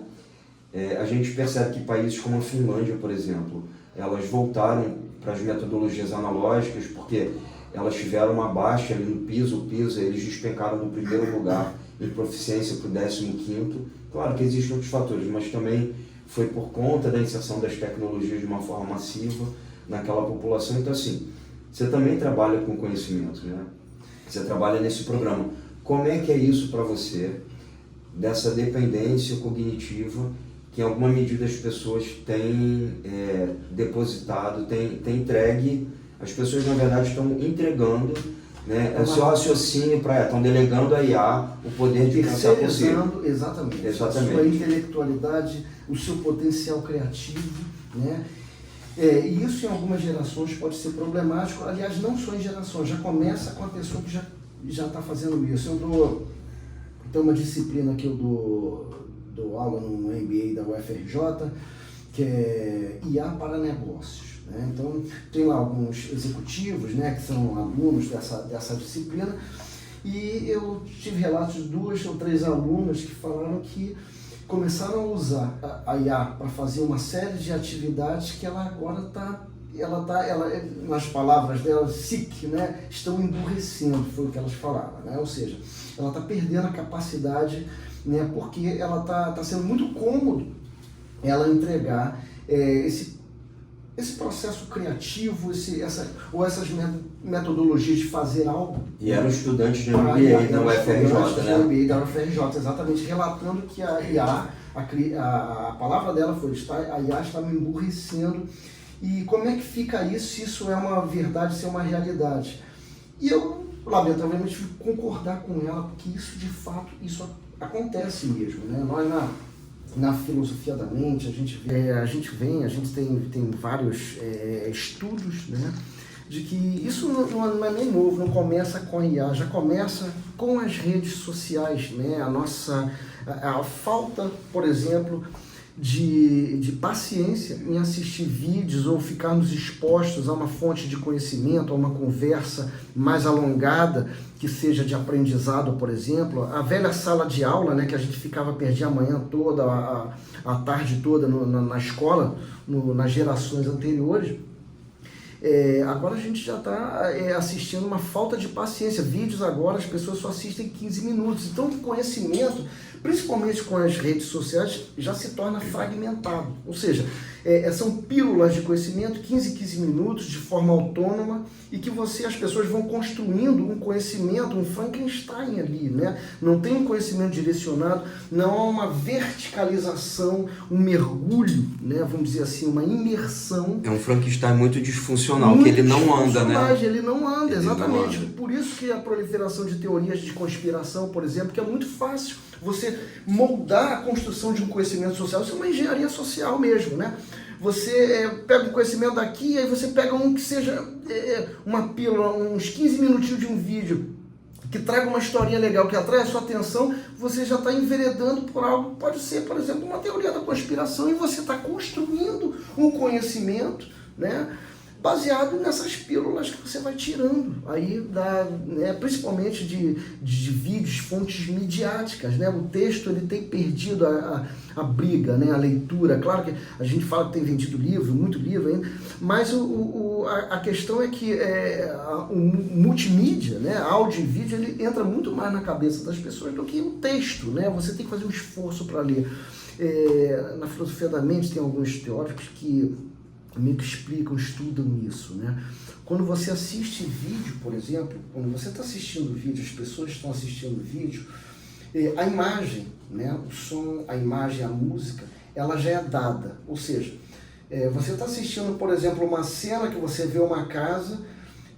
A gente percebe que países como a Finlândia, por exemplo, elas voltaram para as metodologias analógicas porque elas tiveram uma baixa ali no piso, eles despencaram do primeiro lugar em proficiência para o 15º. Claro que existem outros fatores, mas também foi por conta da inserção das tecnologias de uma forma massiva naquela população. Então, assim, você também trabalha com conhecimento, né? Você trabalha nesse programa. Como é que é isso para você, dessa dependência cognitiva que em alguma medida as pessoas têm depositado, têm entregue, as pessoas na verdade estão entregando, né, o seu raciocínio estão delegando a IA o poder de pensar por si. Exatamente. A sua intelectualidade, o seu potencial criativo, né? E isso em algumas gerações pode ser problemático, aliás, não só em gerações, já começa com a pessoa que já está fazendo isso. Tem uma disciplina que eu dou aula no MBA da UFRJ, que é IA para negócios, né? Então, tem lá alguns executivos, né, que são alunos dessa disciplina, E eu tive relatos de 2 ou 3 alunas que falaram que começaram a usar a IA para fazer uma série de atividades que ela agora nas palavras dela, sick, né? Estão emburrecendo, foi o que elas falaram, né? Ou seja, ela está perdendo a capacidade, né? Porque ela está sendo muito cômodo ela entregar esse processo criativo, essas metodologias de fazer algo. E eram estudantes de MBA da UFRJ, né? MBA da UFRJ, exatamente, relatando que a IA, a palavra dela foi, a IA está me emburrecendo. E como é que fica isso, se isso é uma verdade, se é uma realidade? E eu, lamentavelmente, fui concordar com ela, porque isso, de fato, isso acontece mesmo, né? Nós, na filosofia da mente, a gente tem vários estudos, né, de que isso não é nem novo, não começa com a IA, já começa com as redes sociais, né? A falta, por exemplo, de paciência em assistir vídeos ou ficarmos expostos a uma fonte de conhecimento, a uma conversa mais alongada, que seja de aprendizado, por exemplo. A velha sala de aula, né, que a gente perdia a manhã toda, a tarde toda na escola, nas gerações anteriores. Agora a gente já está assistindo uma falta de paciência. Vídeos agora as pessoas só assistem 15 minutos. Então o conhecimento, principalmente com as redes sociais, já se torna fragmentado. Ou seja, são pílulas de conhecimento, 15 minutos, de forma autônoma, e que as pessoas vão construindo um conhecimento, um Frankenstein ali, né? Não tem um conhecimento direcionado, não há uma verticalização, um mergulho, né? Vamos dizer assim, uma imersão. É um Frankenstein muito disfuncional, que ele não anda, né? Ele não anda, ele exatamente. Não anda. Por isso que a proliferação de teorias de conspiração, por exemplo, que é muito fácil você moldar a construção de um conhecimento social. Isso é uma engenharia social mesmo, né? Você pega um conhecimento daqui, aí você pega um que seja uma pílula, uns 15 minutinhos de um vídeo que traga uma historinha legal, que atrai a sua atenção, você já está enveredando por algo, pode ser, por exemplo, uma teoria da conspiração, e você está construindo um conhecimento, né, baseado nessas pílulas que você vai tirando, aí principalmente de vídeos, fontes midiáticas, né? O texto ele tem perdido a briga, né? A leitura. Claro que a gente fala que tem vendido livro, muito livro ainda, mas a questão é que o multimídia, né? Áudio e vídeo, ele entra muito mais na cabeça das pessoas do que o texto, né? Você tem que fazer um esforço para ler. Na filosofia da mente tem alguns teóricos que meio que explicam, estudam isso, né? Quando você assiste vídeo, por exemplo, quando você está assistindo vídeo, as pessoas estão assistindo vídeo, a imagem, né? O som, a imagem, a música, ela já é dada. Ou seja, você está assistindo, por exemplo, uma cena que você vê uma casa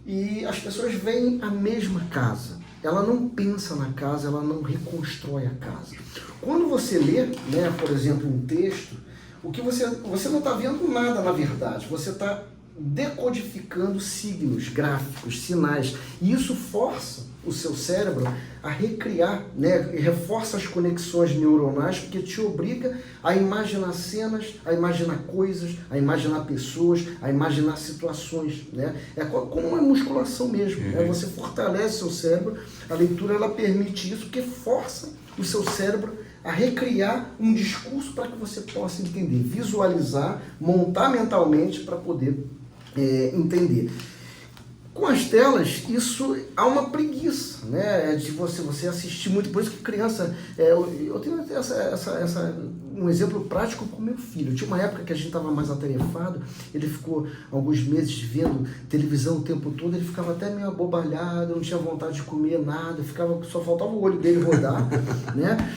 e as pessoas veem a mesma casa. Ela não pensa na casa, ela não reconstrói a casa. Quando você lê, né, por exemplo, um texto, o que você não está vendo nada, na verdade, você está decodificando signos, gráficos, sinais, e isso força o seu cérebro a recriar, né? Reforça as conexões neuronais, porque te obriga a imaginar cenas, a imaginar coisas, a imaginar pessoas, a imaginar situações, né? É como uma musculação mesmo, né? Você fortalece o seu cérebro, a leitura ela permite isso, porque força o seu cérebro a recriar um discurso para que você possa entender, visualizar, montar mentalmente para poder entender. Com as telas, isso há uma preguiça, né, de você assistir muito, por isso que criança, eu tenho um exemplo prático com meu filho. Tinha uma época que a gente estava mais atarefado, ele ficou alguns meses vendo televisão o tempo todo, ele ficava até meio abobalhado, não tinha vontade de comer nada, só faltava o olho dele rodar, né?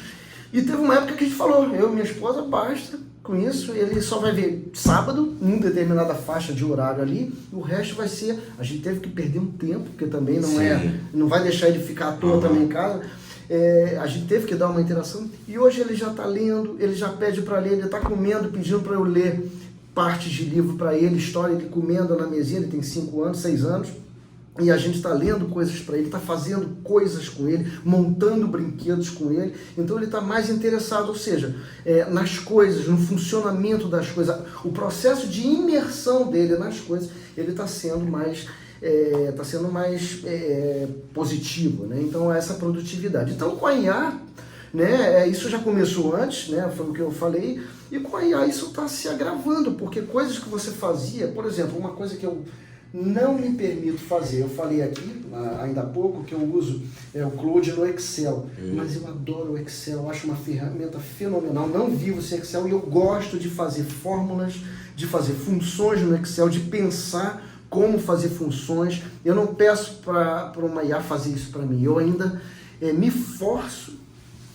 E teve uma época que a gente falou, eu e minha esposa, basta com isso, ele só vai ver sábado, em determinada faixa de horário ali, e o resto vai ser, a gente teve que perder um tempo, porque também não vai deixar ele ficar à toa também em casa, a gente teve que dar uma interação, e hoje ele já está lendo, ele já pede para ler, ele está comendo, pedindo para eu ler partes de livro para ele, história, ele comendo na mesinha, ele tem 5 anos, 6 anos, e a gente está lendo coisas para ele, está fazendo coisas com ele, montando brinquedos com ele, então ele está mais interessado, ou seja, nas coisas, no funcionamento das coisas, o processo de imersão dele nas coisas, ele está sendo mais está sendo mais positivo, né? Então, essa produtividade. Então, com a IA, né, isso já começou antes, né, foi o que eu falei, e com a IA isso está se agravando, porque coisas que você fazia, por exemplo, uma coisa que eu não me permito fazer, eu falei aqui ainda há pouco que eu uso o Claude no Excel, mas eu adoro o Excel, eu acho uma ferramenta fenomenal, não vivo sem Excel e eu gosto de fazer fórmulas, de fazer funções no Excel, de pensar como fazer funções. Eu não peço para uma IA fazer isso para mim, eu ainda me forço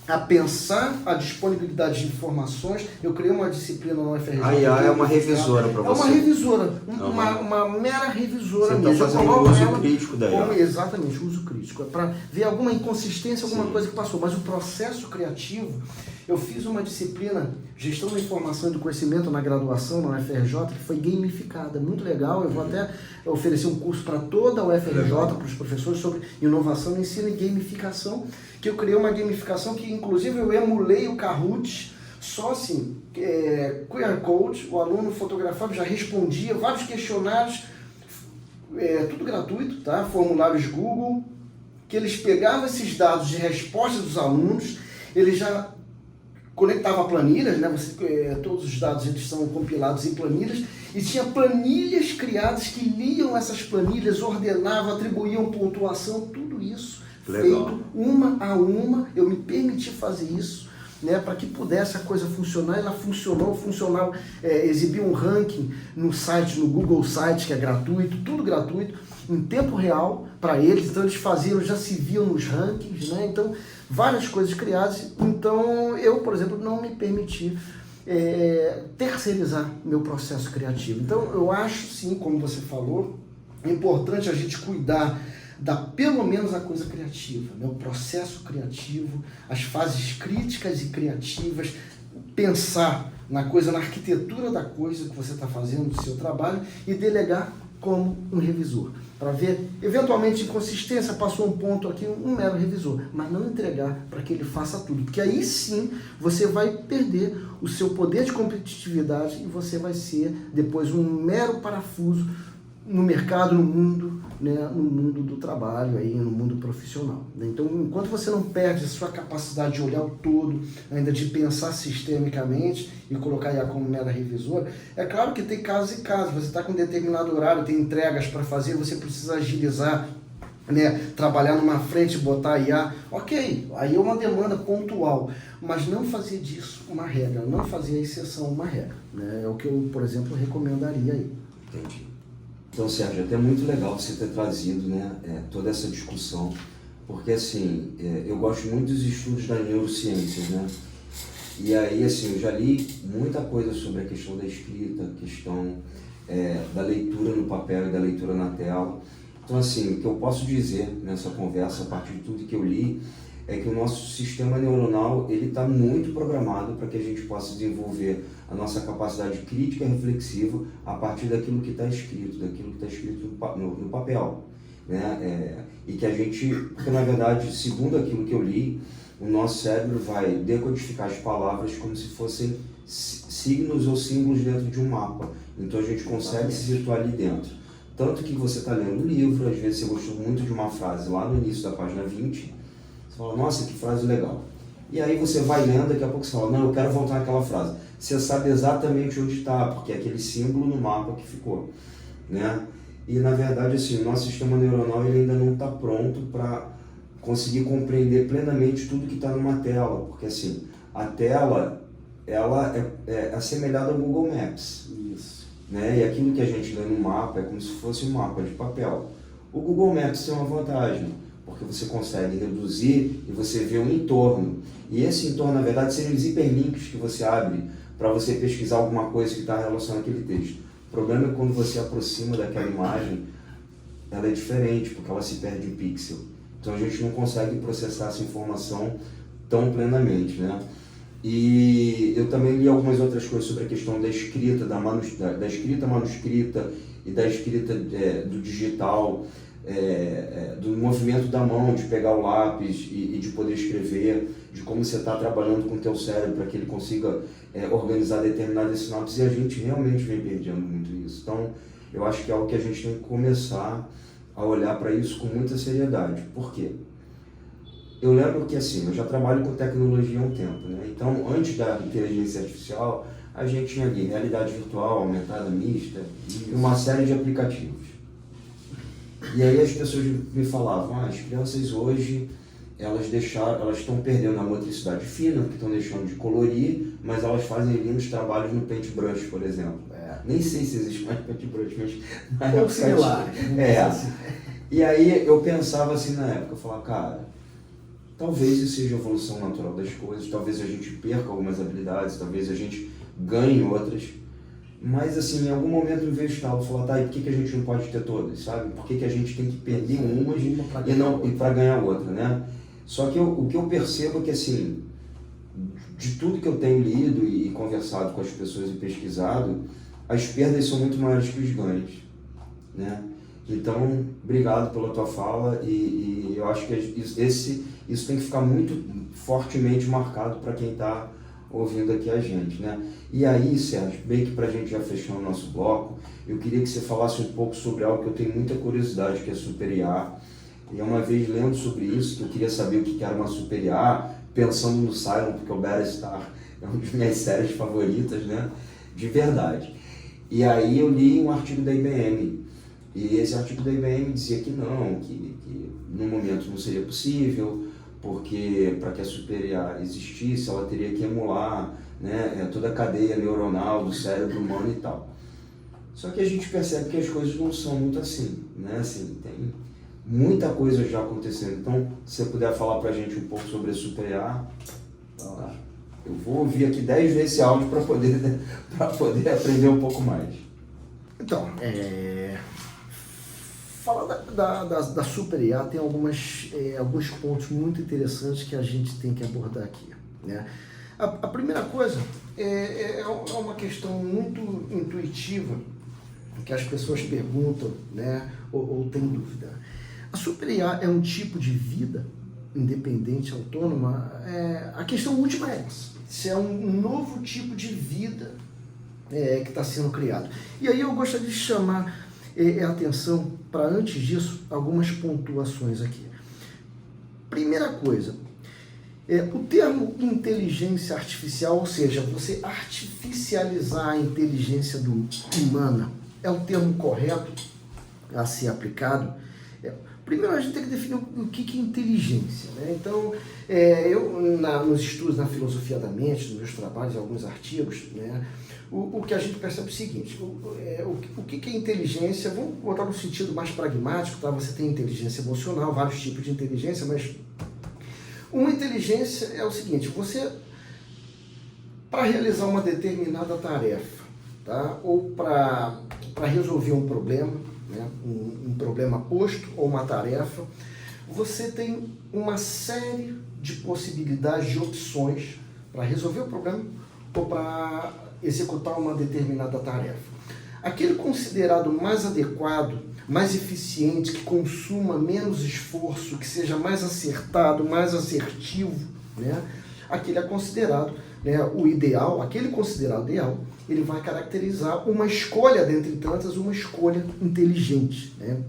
a pensar a disponibilidade de informações. Eu criei uma disciplina na UFRJ. A IA é uma revisora para você? É uma revisora, uma mera revisora mesmo. Você está fazendo o uso crítico da IA. Exatamente, o uso crítico. É para ver alguma inconsistência, alguma coisa que passou. Mas o processo criativo, eu fiz uma disciplina, Gestão da Informação e do Conhecimento na graduação, na UFRJ, que foi gamificada, muito legal. Eu vou até oferecer um curso para toda a UFRJ, para os professores, sobre inovação, ensino e gamificação, que eu criei uma gamificação que, inclusive, eu emulei o Kahoot, só assim, QR Code, o aluno fotografava, já respondia, vários questionários, tudo gratuito, tá? Formulários Google, que eles pegavam esses dados de resposta dos alunos, eles já conectava planilhas, né? Todos os dados eles são compilados em planilhas, e tinha planilhas criadas que liam essas planilhas, ordenavam, atribuíam pontuação, tudo isso feito uma a uma. Eu me permiti fazer isso, né, para que pudesse a coisa funcionar. Ela funcionou, exibiu um ranking no site, no Google Site, que é gratuito, tudo gratuito, em tempo real para eles. Então eles faziam, já se viam nos rankings, né? Então várias coisas criadas. Então eu, por exemplo, não me permiti terceirizar meu processo criativo. Então eu acho sim, como você falou, é importante a gente cuidar pelo menos a coisa criativa, né? O processo criativo, as fases críticas e criativas, pensar na coisa, na arquitetura da coisa que você está fazendo, do seu trabalho, e delegar como um revisor, para ver, eventualmente, inconsistência, passou um ponto aqui, um mero revisor, mas não entregar para que ele faça tudo, porque aí sim você vai perder o seu poder de competitividade e você vai ser depois um mero parafuso no mercado, no mundo, né, no mundo do trabalho, aí, no mundo profissional. Então, enquanto você não perde a sua capacidade de olhar o todo, ainda de pensar sistemicamente e colocar IA como mera revisora, é claro que tem casos e casos. Você está com um determinado horário, tem entregas para fazer, você precisa agilizar, né, trabalhar numa frente, botar IA, ok, aí é uma demanda pontual, mas não fazer disso uma regra, não fazer a exceção uma regra, né, é o que eu, por exemplo, recomendaria aí. Entendi. Então, Sérgio, até muito legal você ter trazido, né, toda essa discussão, porque assim, eu gosto muito dos estudos da neurociência, né, e aí assim, eu já li muita coisa sobre a questão da escrita, a questão da leitura no papel e da leitura na tela. Então assim, o que eu posso dizer nessa conversa, a partir de tudo que eu li, é que o nosso sistema neuronal ele está muito programado para que a gente possa desenvolver a nossa capacidade crítica e reflexiva a partir daquilo que está escrito, no papel, né? E que a gente, porque na verdade, segundo aquilo que eu li, o nosso cérebro vai decodificar as palavras como se fossem signos ou símbolos dentro de um mapa. Então a gente consegue se situar ali dentro. Tanto que você está lendo um livro, às vezes você gostou muito de uma frase lá no início da página 20, você fala, nossa, que frase legal. E aí você vai lendo, daqui a pouco você fala, não, eu quero voltar naquela frase. Você sabe exatamente onde está, porque é aquele símbolo no mapa que ficou, né? E na verdade, assim, o nosso sistema neuronal ele ainda não está pronto para conseguir compreender plenamente tudo que está numa tela, porque assim, a tela, ela é assemelhada ao Google Maps. Isso. Né? E aquilo que a gente lê no mapa é como se fosse um mapa de papel. O Google Maps tem uma vantagem, porque você consegue reduzir e você vê um entorno. E esse entorno, na verdade, seriam os hiperlinks que você abre para você pesquisar alguma coisa que está relacionada àquele texto. O problema é que quando você aproxima daquela imagem, ela é diferente, porque ela se perde em pixel. Então a gente não consegue processar essa informação tão plenamente, né? E eu também li algumas outras coisas sobre a questão da escrita, da escrita manuscrita e da escrita do digital, do movimento da mão, de pegar o lápis e de poder escrever, de como você está trabalhando com o teu cérebro para que ele consiga organizar determinadas sinapses, e a gente realmente vem perdendo muito isso. Então, eu acho que é algo que a gente tem que começar a olhar para isso com muita seriedade. Por quê? Eu lembro que assim, eu já trabalho com tecnologia há um tempo, né? Então, antes da inteligência artificial, a gente tinha ali realidade virtual, aumentada, mista, e uma série de aplicativos. E aí as pessoas me falavam, as crianças hoje, elas estão perdendo a motricidade fina, porque estão deixando de colorir, mas elas fazem lindos trabalhos no paintbrush, por exemplo. Nem sei se existe mais paintbrush, mas... Ou similar. E aí eu pensava assim na época, eu falava, cara, talvez isso seja a evolução natural das coisas, talvez a gente perca algumas habilidades, talvez a gente ganhe outras, mas assim, em algum momento eu vejo estalo e falar, tá, e por que a gente não pode ter todas, sabe? Por que a gente tem que perder umas e para ganhar outra, né? Só que o que eu percebo é que assim, de tudo que eu tenho lido e conversado com as pessoas e pesquisado, as perdas são muito maiores que os ganhos, né? Então, obrigado pela tua fala e eu acho que isso tem que ficar muito fortemente marcado para quem está ouvindo aqui a gente, né? E aí, Sérgio, bem que para a gente já fechar o nosso bloco, eu queria que você falasse um pouco sobre algo que eu tenho muita curiosidade, que é Super IA. E uma vez lendo sobre isso, que eu queria saber o que era uma Super IA, pensando no Cylon, porque o Battlestar é uma das minhas séries favoritas, né? De verdade. E aí eu li um artigo da IBM, e esse artigo da IBM dizia que não, que no momento não seria possível, porque para que a Super IA existisse, ela teria que emular, né, toda a cadeia neuronal do cérebro humano e tal. Só que a gente percebe que as coisas não são muito assim, né? Assim, tem muita coisa já acontecendo. Então, se você puder falar para a gente um pouco sobre a Super IA, tá? Eu vou ouvir aqui 10 vezes esse áudio para poder aprender um pouco mais. Então, falar da Super IA tem alguns pontos muito interessantes que a gente tem que abordar aqui, né? A primeira coisa é uma questão muito intuitiva que as pessoas perguntam, né, ou têm dúvida. A Super IA é um tipo de vida independente, autônoma? A questão última é essa. Se é um novo tipo de vida que está sendo criado. E aí eu gostaria de chamar a atenção para, antes disso, algumas pontuações aqui. Primeira coisa, o termo inteligência artificial, ou seja, você artificializar a inteligência humana, é o termo correto a ser aplicado? Primeiro a gente tem que definir o que é inteligência, né? Então, nos estudos na filosofia da mente, nos meus trabalhos, alguns artigos, né, o que a gente percebe é o seguinte, o que é inteligência, vamos botar no sentido mais pragmático, tá? Você tem inteligência emocional, vários tipos de inteligência, mas uma inteligência é o seguinte, você, para realizar uma determinada tarefa, tá? Ou para resolver um problema, né? Um problema posto ou uma tarefa, você tem uma série de possibilidades, de opções para resolver o problema ou para executar uma determinada tarefa. Aquele considerado mais adequado, mais eficiente, que consuma menos esforço, que seja mais acertado, mais assertivo, né? Aquele é considerado, né, o ideal, aquele considerado ideal, ele vai caracterizar uma escolha, dentre tantas, uma escolha inteligente, né?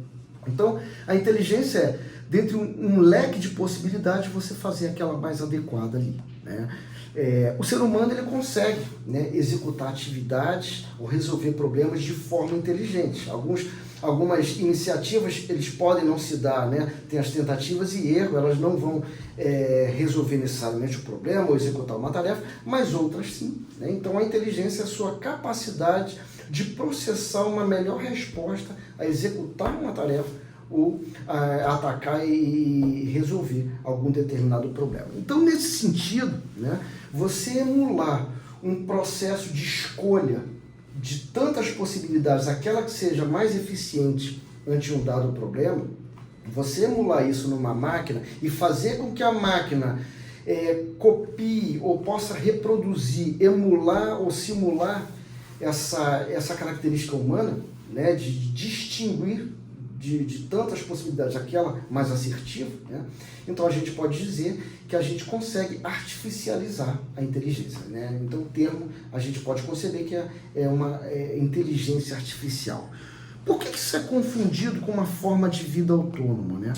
Então, a inteligência é, dentre um leque de possibilidades, você fazer aquela mais adequada ali, né? O ser humano ele consegue, né, executar atividades ou resolver problemas de forma inteligente. Algumas iniciativas eles podem não se dar, né? Tem as tentativas e erros, elas não vão resolver necessariamente o problema ou executar uma tarefa, mas outras sim, né? Então a inteligência é a sua capacidade de processar uma melhor resposta a executar uma tarefa ou atacar e resolver algum determinado problema. Então, nesse sentido, né, você emular um processo de escolha de tantas possibilidades, aquela que seja mais eficiente ante um dado problema, você emular isso numa máquina e fazer com que a máquina copie ou possa reproduzir, emular ou simular essa característica humana, né, de distinguir de tantas possibilidades, aquela mais assertiva, né? Então a gente pode dizer que a gente consegue artificializar a inteligência, né? Então o termo a gente pode conceber que é uma inteligência artificial. Por que isso é confundido com uma forma de vida autônoma, né?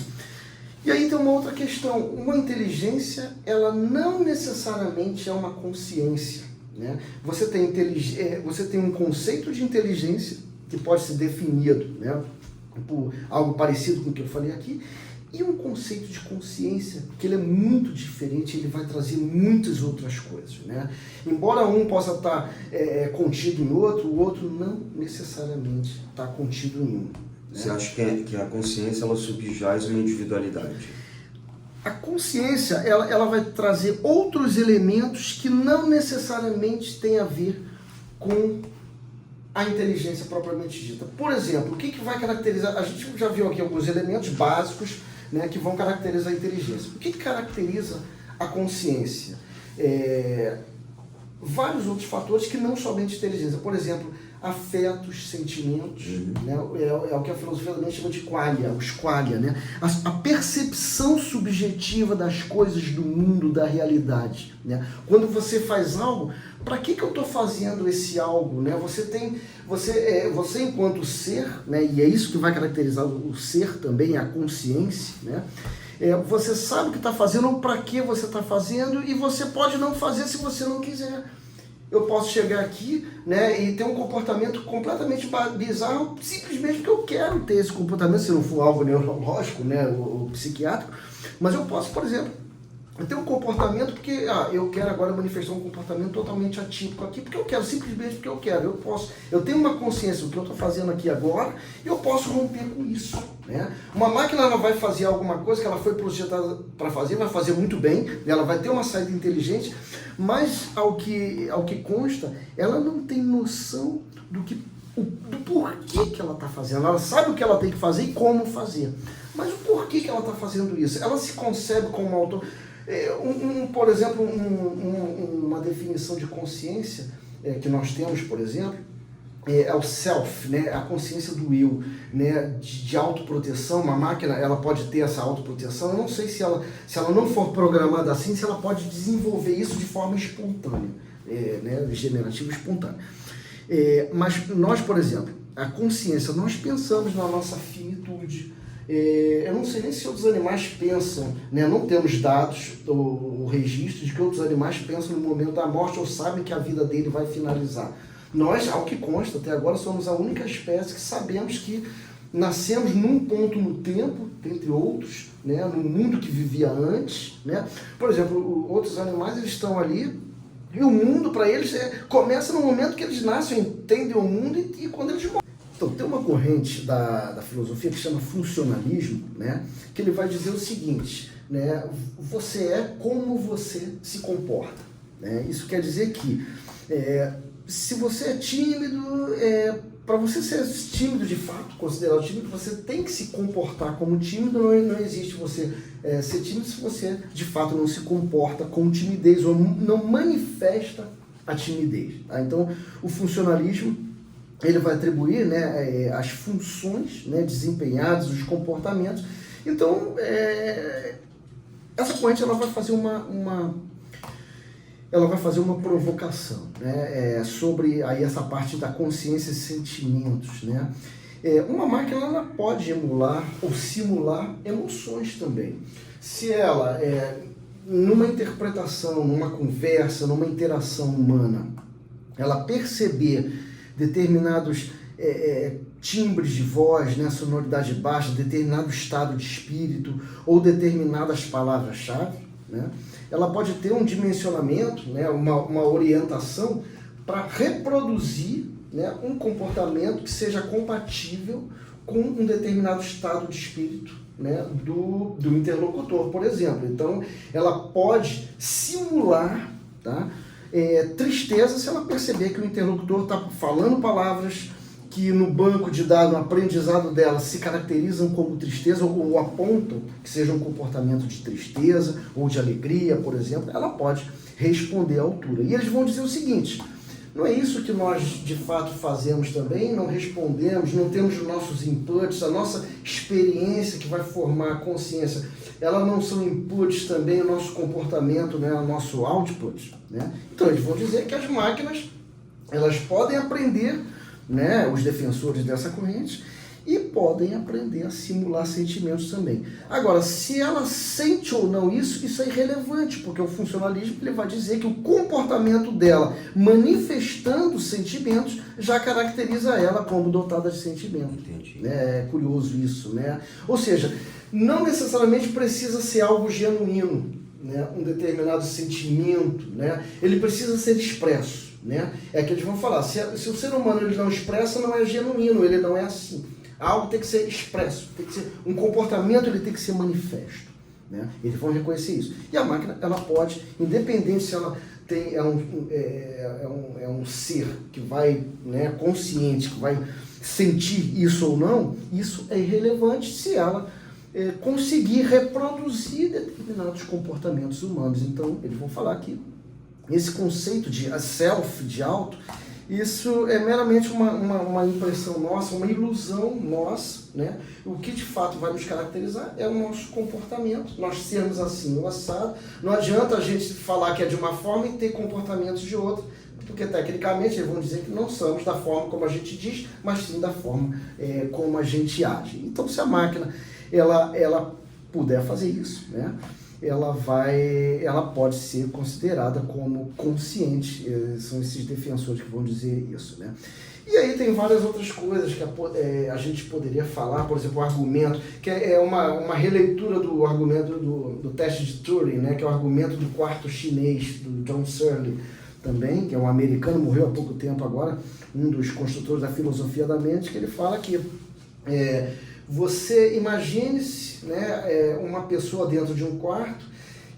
E aí tem uma outra questão. Uma inteligência, ela não necessariamente é uma consciência, né? Você tem um conceito de inteligência que pode ser definido, né, por algo parecido com o que eu falei aqui, e um conceito de consciência que ele é muito diferente, ele vai trazer muitas outras coisas, né? Embora um possa estar contido em outro, o outro não necessariamente está contido em um. Você acha que a consciência ela subjaz uma individualidade? A consciência ela vai trazer outros elementos que não necessariamente têm a ver com a inteligência propriamente dita. Por exemplo, o que vai caracterizar? A gente já viu aqui alguns elementos básicos, né, que vão caracterizar a inteligência. O que caracteriza a consciência? Vários outros fatores que não somente inteligência. Por exemplo, afetos, sentimentos, né? É o que a filosofia também chama de qualia, os qualia, né? A percepção subjetiva das coisas do mundo, da realidade, né? Quando você faz algo, para que eu estou fazendo esse algo, né? Você enquanto ser, né? E é isso que vai caracterizar o ser também, a consciência, né? Você sabe o que está fazendo, para que você está fazendo, e você pode não fazer se você não quiser. Eu posso chegar aqui, né, e ter um comportamento completamente bizarro, simplesmente porque eu quero ter esse comportamento, se não for algo neurológico, né, ou psiquiátrico. Mas eu posso, por exemplo, ter um comportamento porque eu quero agora manifestar um comportamento totalmente atípico aqui, porque eu quero, simplesmente porque eu quero. Eu tenho uma consciência do que eu estou fazendo aqui agora e eu posso romper com isso, né? Uma máquina ela vai fazer alguma coisa que ela foi projetada para fazer, vai fazer muito bem, ela vai ter uma saída inteligente, mas ao que consta, ela não tem noção do porquê que ela está fazendo. Ela sabe o que ela tem que fazer e como fazer, mas o porquê que ela está fazendo isso? Ela se concebe como autor. Por exemplo, uma definição de consciência que nós temos, por exemplo, é o self, né? A consciência do eu, né? De autoproteção. Uma máquina ela pode ter essa autoproteção. Eu não sei se ela não for programada assim, se ela pode desenvolver isso de forma espontânea, né? Generativa espontânea. Mas nós, por exemplo, a consciência, nós pensamos na nossa finitude. Eu não sei nem se outros animais pensam, né? Não temos dados ou registro de que outros animais pensam no momento da morte ou sabem que a vida dele vai finalizar. Nós, ao que consta, até agora somos a única espécie que sabemos que nascemos num ponto no tempo, entre outros, né? No mundo que vivia antes, né? Por exemplo, outros animais eles estão ali e o mundo para eles começa no momento que eles nascem, entendem o mundo e quando eles morrem. Então, tem uma corrente da filosofia que chama funcionalismo, né, que ele vai dizer o seguinte, né, você é como você se comporta. Né? Isso quer dizer que se você é tímido, para você ser tímido de fato, considerado tímido, você tem que se comportar como tímido. Não existe você ser tímido se você de fato não se comporta com timidez ou não manifesta a timidez. Tá? Então, o funcionalismo ele vai atribuir, né, as funções, né, desempenhadas, os comportamentos. Então, essa corrente ela vai fazer uma provocação, né, sobre aí essa parte da consciência e sentimentos. Né? Uma máquina ela pode emular ou simular emoções também. Se ela, numa interpretação, numa conversa, numa interação humana, ela perceber determinados timbres de voz, né, sonoridade baixa, determinado estado de espírito ou determinadas palavras-chave, né, ela pode ter um dimensionamento, né, uma orientação para reproduzir, né, um comportamento que seja compatível com um determinado estado de espírito, né, do interlocutor, por exemplo. Então, ela pode simular, tá, tristeza se ela perceber que o interlocutor está falando palavras que no banco de dados, no aprendizado dela, se caracterizam como tristeza ou apontam que seja um comportamento de tristeza ou de alegria, por exemplo, ela pode responder à altura. E eles vão dizer o seguinte, não é isso que nós de fato fazemos também, não respondemos, não temos os nossos inputs, a nossa experiência que vai formar a consciência, elas não são inputs também, o nosso comportamento, né, o nosso output. Né? Então eles vão dizer que as máquinas elas podem aprender, né, os defensores dessa corrente, podem aprender a simular sentimentos também. Agora, se ela sente ou não isso é irrelevante, porque o funcionalismo ele vai dizer que o comportamento dela manifestando sentimentos já caracteriza ela como dotada de sentimento. Entendi. É curioso isso, né? Ou seja, não necessariamente precisa ser algo genuíno, né? Um determinado sentimento, né? Ele precisa ser expresso, né? É que eles vão falar, se o ser humano ele não expressa, não é genuíno, ele não é assim. Algo tem que ser expresso, tem que ser um comportamento, ele tem que ser manifesto, né? Eles vão reconhecer isso. E a máquina, ela pode, independente se ela tem, é um ser que vai, né, consciente, que vai sentir isso ou não, isso é irrelevante se ela conseguir reproduzir determinados comportamentos humanos. Então, eles vão falar que esse conceito de self, de auto, isso é meramente uma impressão nossa, uma ilusão nossa, né? O que de fato vai nos caracterizar é o nosso comportamento, nós sermos assim ou assado. Não adianta a gente falar que é de uma forma e ter comportamentos de outra, porque tecnicamente eles vão dizer que não somos da forma como a gente diz, mas sim da forma como a gente age. Então, se a máquina ela puder fazer isso, né? Ela pode ser considerada como consciente, são esses defensores que vão dizer isso, né? E aí tem várias outras coisas que a gente poderia falar, por exemplo, o argumento, que é uma releitura do argumento do teste de Turing, né? Que é o argumento do quarto chinês, do John Searle também, que é um americano, morreu há pouco tempo agora, um dos construtores da filosofia da mente, que ele fala que você imagine-se, né, uma pessoa dentro de um quarto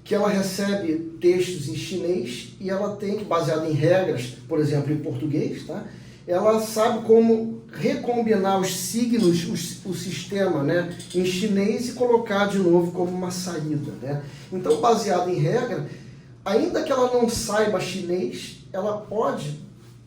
que ela recebe textos em chinês e ela tem que, baseado em regras, por exemplo, em português, tá? Ela sabe como recombinar os signos, o sistema, né, em chinês e colocar de novo como uma saída, né? Então, baseado em regra, ainda que ela não saiba chinês, ela pode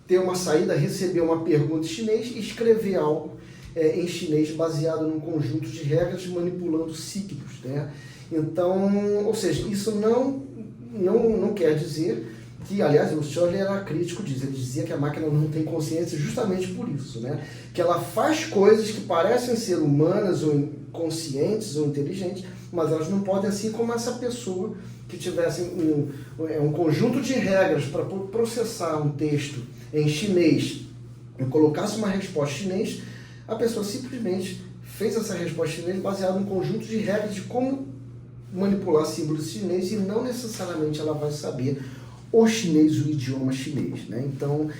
ter uma saída, receber uma pergunta em chinês e escrever algo em chinês baseado num conjunto de regras manipulando signos, né? Então, ou seja, isso não quer dizer que, aliás, o Searle era crítico disso, ele dizia que a máquina não tem consciência justamente por isso, né? Que ela faz coisas que parecem ser humanas ou conscientes ou inteligentes, mas elas não podem, assim como essa pessoa que tivesse um conjunto de regras para processar um texto em chinês e colocasse uma resposta em chinês, a pessoa simplesmente fez essa resposta chinesa baseada num conjunto de regras de como manipular símbolos chinês e não necessariamente ela vai saber o chinês, o idioma chinês, né? Então,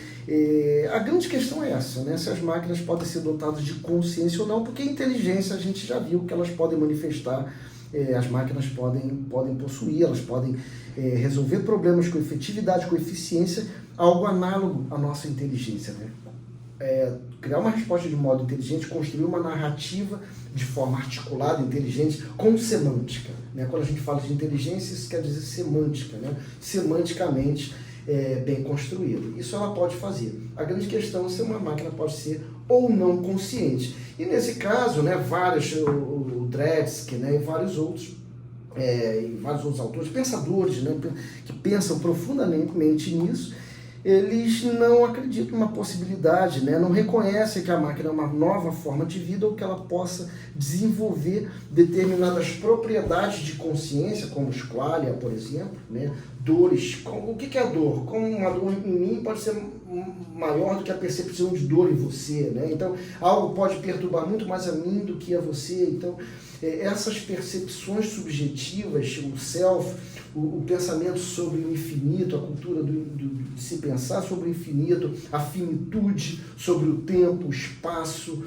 a grande questão é essa, né? Se as máquinas podem ser dotadas de consciência ou não, porque a inteligência a gente já viu que elas podem manifestar, as máquinas podem possuir, elas podem resolver problemas com efetividade, com eficiência, algo análogo à nossa inteligência, né? Criar uma resposta de modo inteligente, construir uma narrativa de forma articulada, inteligente, com semântica, né? Quando a gente fala de inteligência, isso quer dizer semântica, né? Semanticamente bem construído. Isso ela pode fazer. A grande questão é se uma máquina pode ser ou não consciente. E nesse caso, né, o Dredske, né, e vários outros autores, pensadores, né, que pensam profundamente nisso, eles não acreditam numa possibilidade, né? Não reconhecem que a máquina é uma nova forma de vida ou que ela possa desenvolver determinadas propriedades de consciência, como esquália, por exemplo, né? Dores. O que é a dor? Como uma dor em mim pode ser maior do que a percepção de dor em você, né? Então, algo pode perturbar muito mais a mim do que a você. Então, essas percepções subjetivas, o self, o pensamento sobre o infinito, a cultura de se pensar sobre o infinito, a finitude, sobre o tempo, o espaço,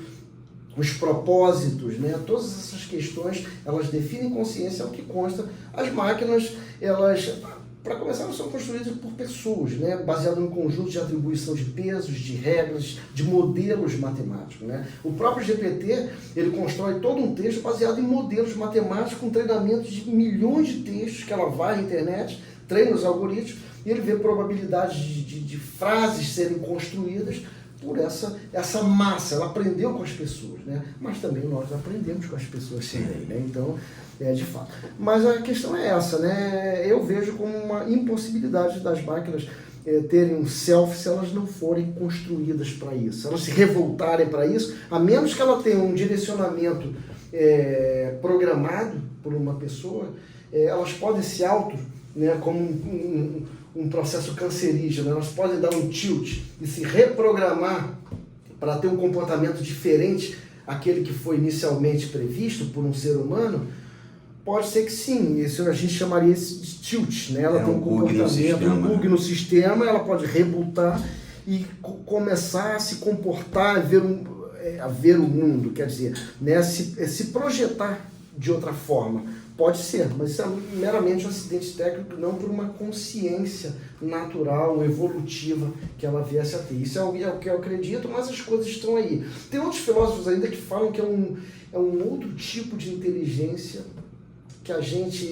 os propósitos, né? Todas essas questões, elas definem consciência, é o que consta. As máquinas, elas, para começar, elas são construídas por pessoas, né? Baseado num conjunto de atribuição de pesos, de regras, de modelos matemáticos, né? O próprio GPT, ele constrói todo um texto baseado em modelos matemáticos com treinamento de milhões de textos que ela vai à internet, treina os algoritmos e ele vê probabilidades de frases serem construídas por essa massa. Ela aprendeu com as pessoas, né? Mas também nós aprendemos com as pessoas também, né? Então, de fato. Mas a questão é essa, né? Eu vejo como uma impossibilidade das máquinas terem um self se elas não forem construídas para isso, se elas se revoltarem para isso, a menos que ela tenha um direcionamento programado por uma pessoa, elas podem se como um processo cancerígeno, elas podem dar um tilt e se reprogramar para ter um comportamento diferente àquele que foi inicialmente previsto por um ser humano. Pode ser que sim, isso a gente chamaria de tilt, né? Ela tem um comportamento, um bug no sistema, ela pode rebootar e começar a se comportar, a ver o mundo, quer dizer, né? se projetar de outra forma. Pode ser, mas isso é meramente um acidente técnico, não por uma consciência natural, evolutiva que ela viesse a ter. Isso é o que eu acredito, mas as coisas estão aí. Tem outros filósofos ainda que falam que é um outro tipo de inteligência que a gente,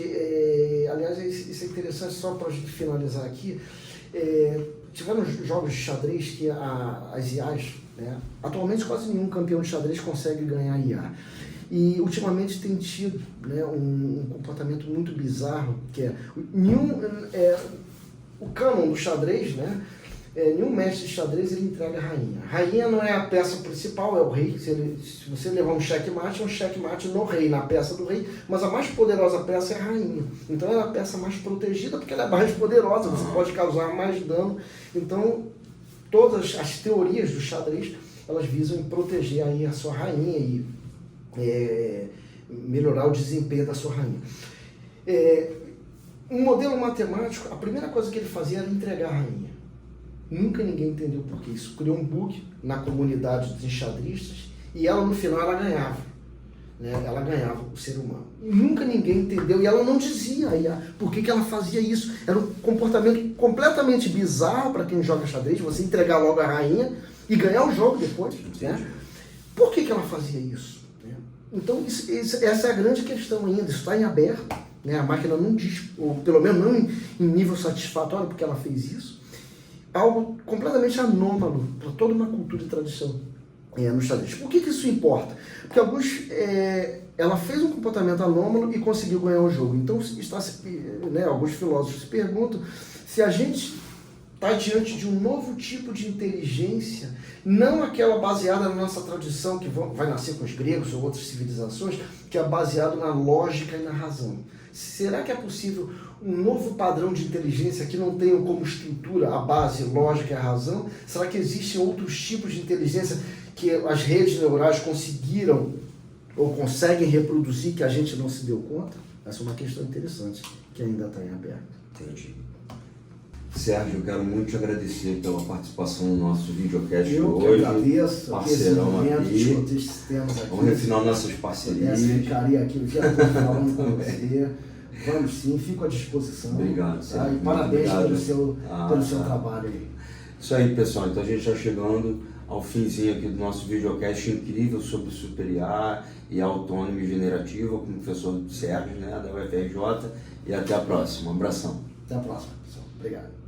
aliás, isso é interessante, só para a gente finalizar aqui, tiveram jogos de xadrez que as IAs, né, atualmente quase nenhum campeão de xadrez consegue ganhar IA. E ultimamente tem tido, né, um comportamento muito bizarro, que o cânon do xadrez, né, nenhum mestre de xadrez ele entrega a rainha. A rainha não é a peça principal, é o rei. Se você levar um checkmate, é um checkmate no rei, na peça do rei, mas a mais poderosa peça é a rainha. Então ela é a peça mais protegida porque ela é mais poderosa, você pode causar mais dano. Então todas as teorias do xadrez, elas visam proteger aí a sua rainha e melhorar o desempenho da sua rainha. Um modelo matemático, a primeira coisa que ele fazia era entregar a rainha. Nunca ninguém entendeu por quê. Isso criou um bug na comunidade dos enxadristas e ela no final ela ganhava. Né? Ela ganhava o ser humano. E nunca ninguém entendeu e ela não dizia por que ela fazia isso. Era um comportamento completamente bizarro para quem joga xadrez, você entregar logo a rainha e ganhar o jogo depois. Né? Por que ela fazia isso? Então essa é a grande questão ainda, isso está em aberto. Né? A máquina não diz, ou pelo menos não em nível satisfatório porque ela fez isso. Algo completamente anômalo para toda uma cultura e tradição no xadrez. Por que isso importa? Porque ela fez um comportamento anômalo e conseguiu ganhar o jogo. Então, alguns filósofos se perguntam se a gente está diante de um novo tipo de inteligência, não aquela baseada na nossa tradição, que vai nascer com os gregos ou outras civilizações, que é baseado na lógica e na razão. Será que é possível um novo padrão de inteligência que não tenha como estrutura a base lógica e a razão? Será que existem outros tipos de inteligência que as redes neurais conseguiram ou conseguem reproduzir que a gente não se deu conta? Essa é uma questão interessante que ainda está em aberto. Entendi. Sérgio, eu quero muito te agradecer pela participação no nosso videocast de hoje. Eu que agradeço, parceirão aqui. Esses temas aqui. Vamos refinar nossas parcerias. Eu ficaria aqui o dia todo falando com você. Vamos sim, fico à disposição. Obrigado, Sérgio. E parabéns pelo seu trabalho aí. Isso aí, pessoal. Então a gente está chegando ao finzinho aqui do nosso videocast incrível sobre Super IA e autônoma e generativa, com o professor Sérgio, né, da UFRJ. E até a próxima. Um abração. Até a próxima, pessoal. Obrigado.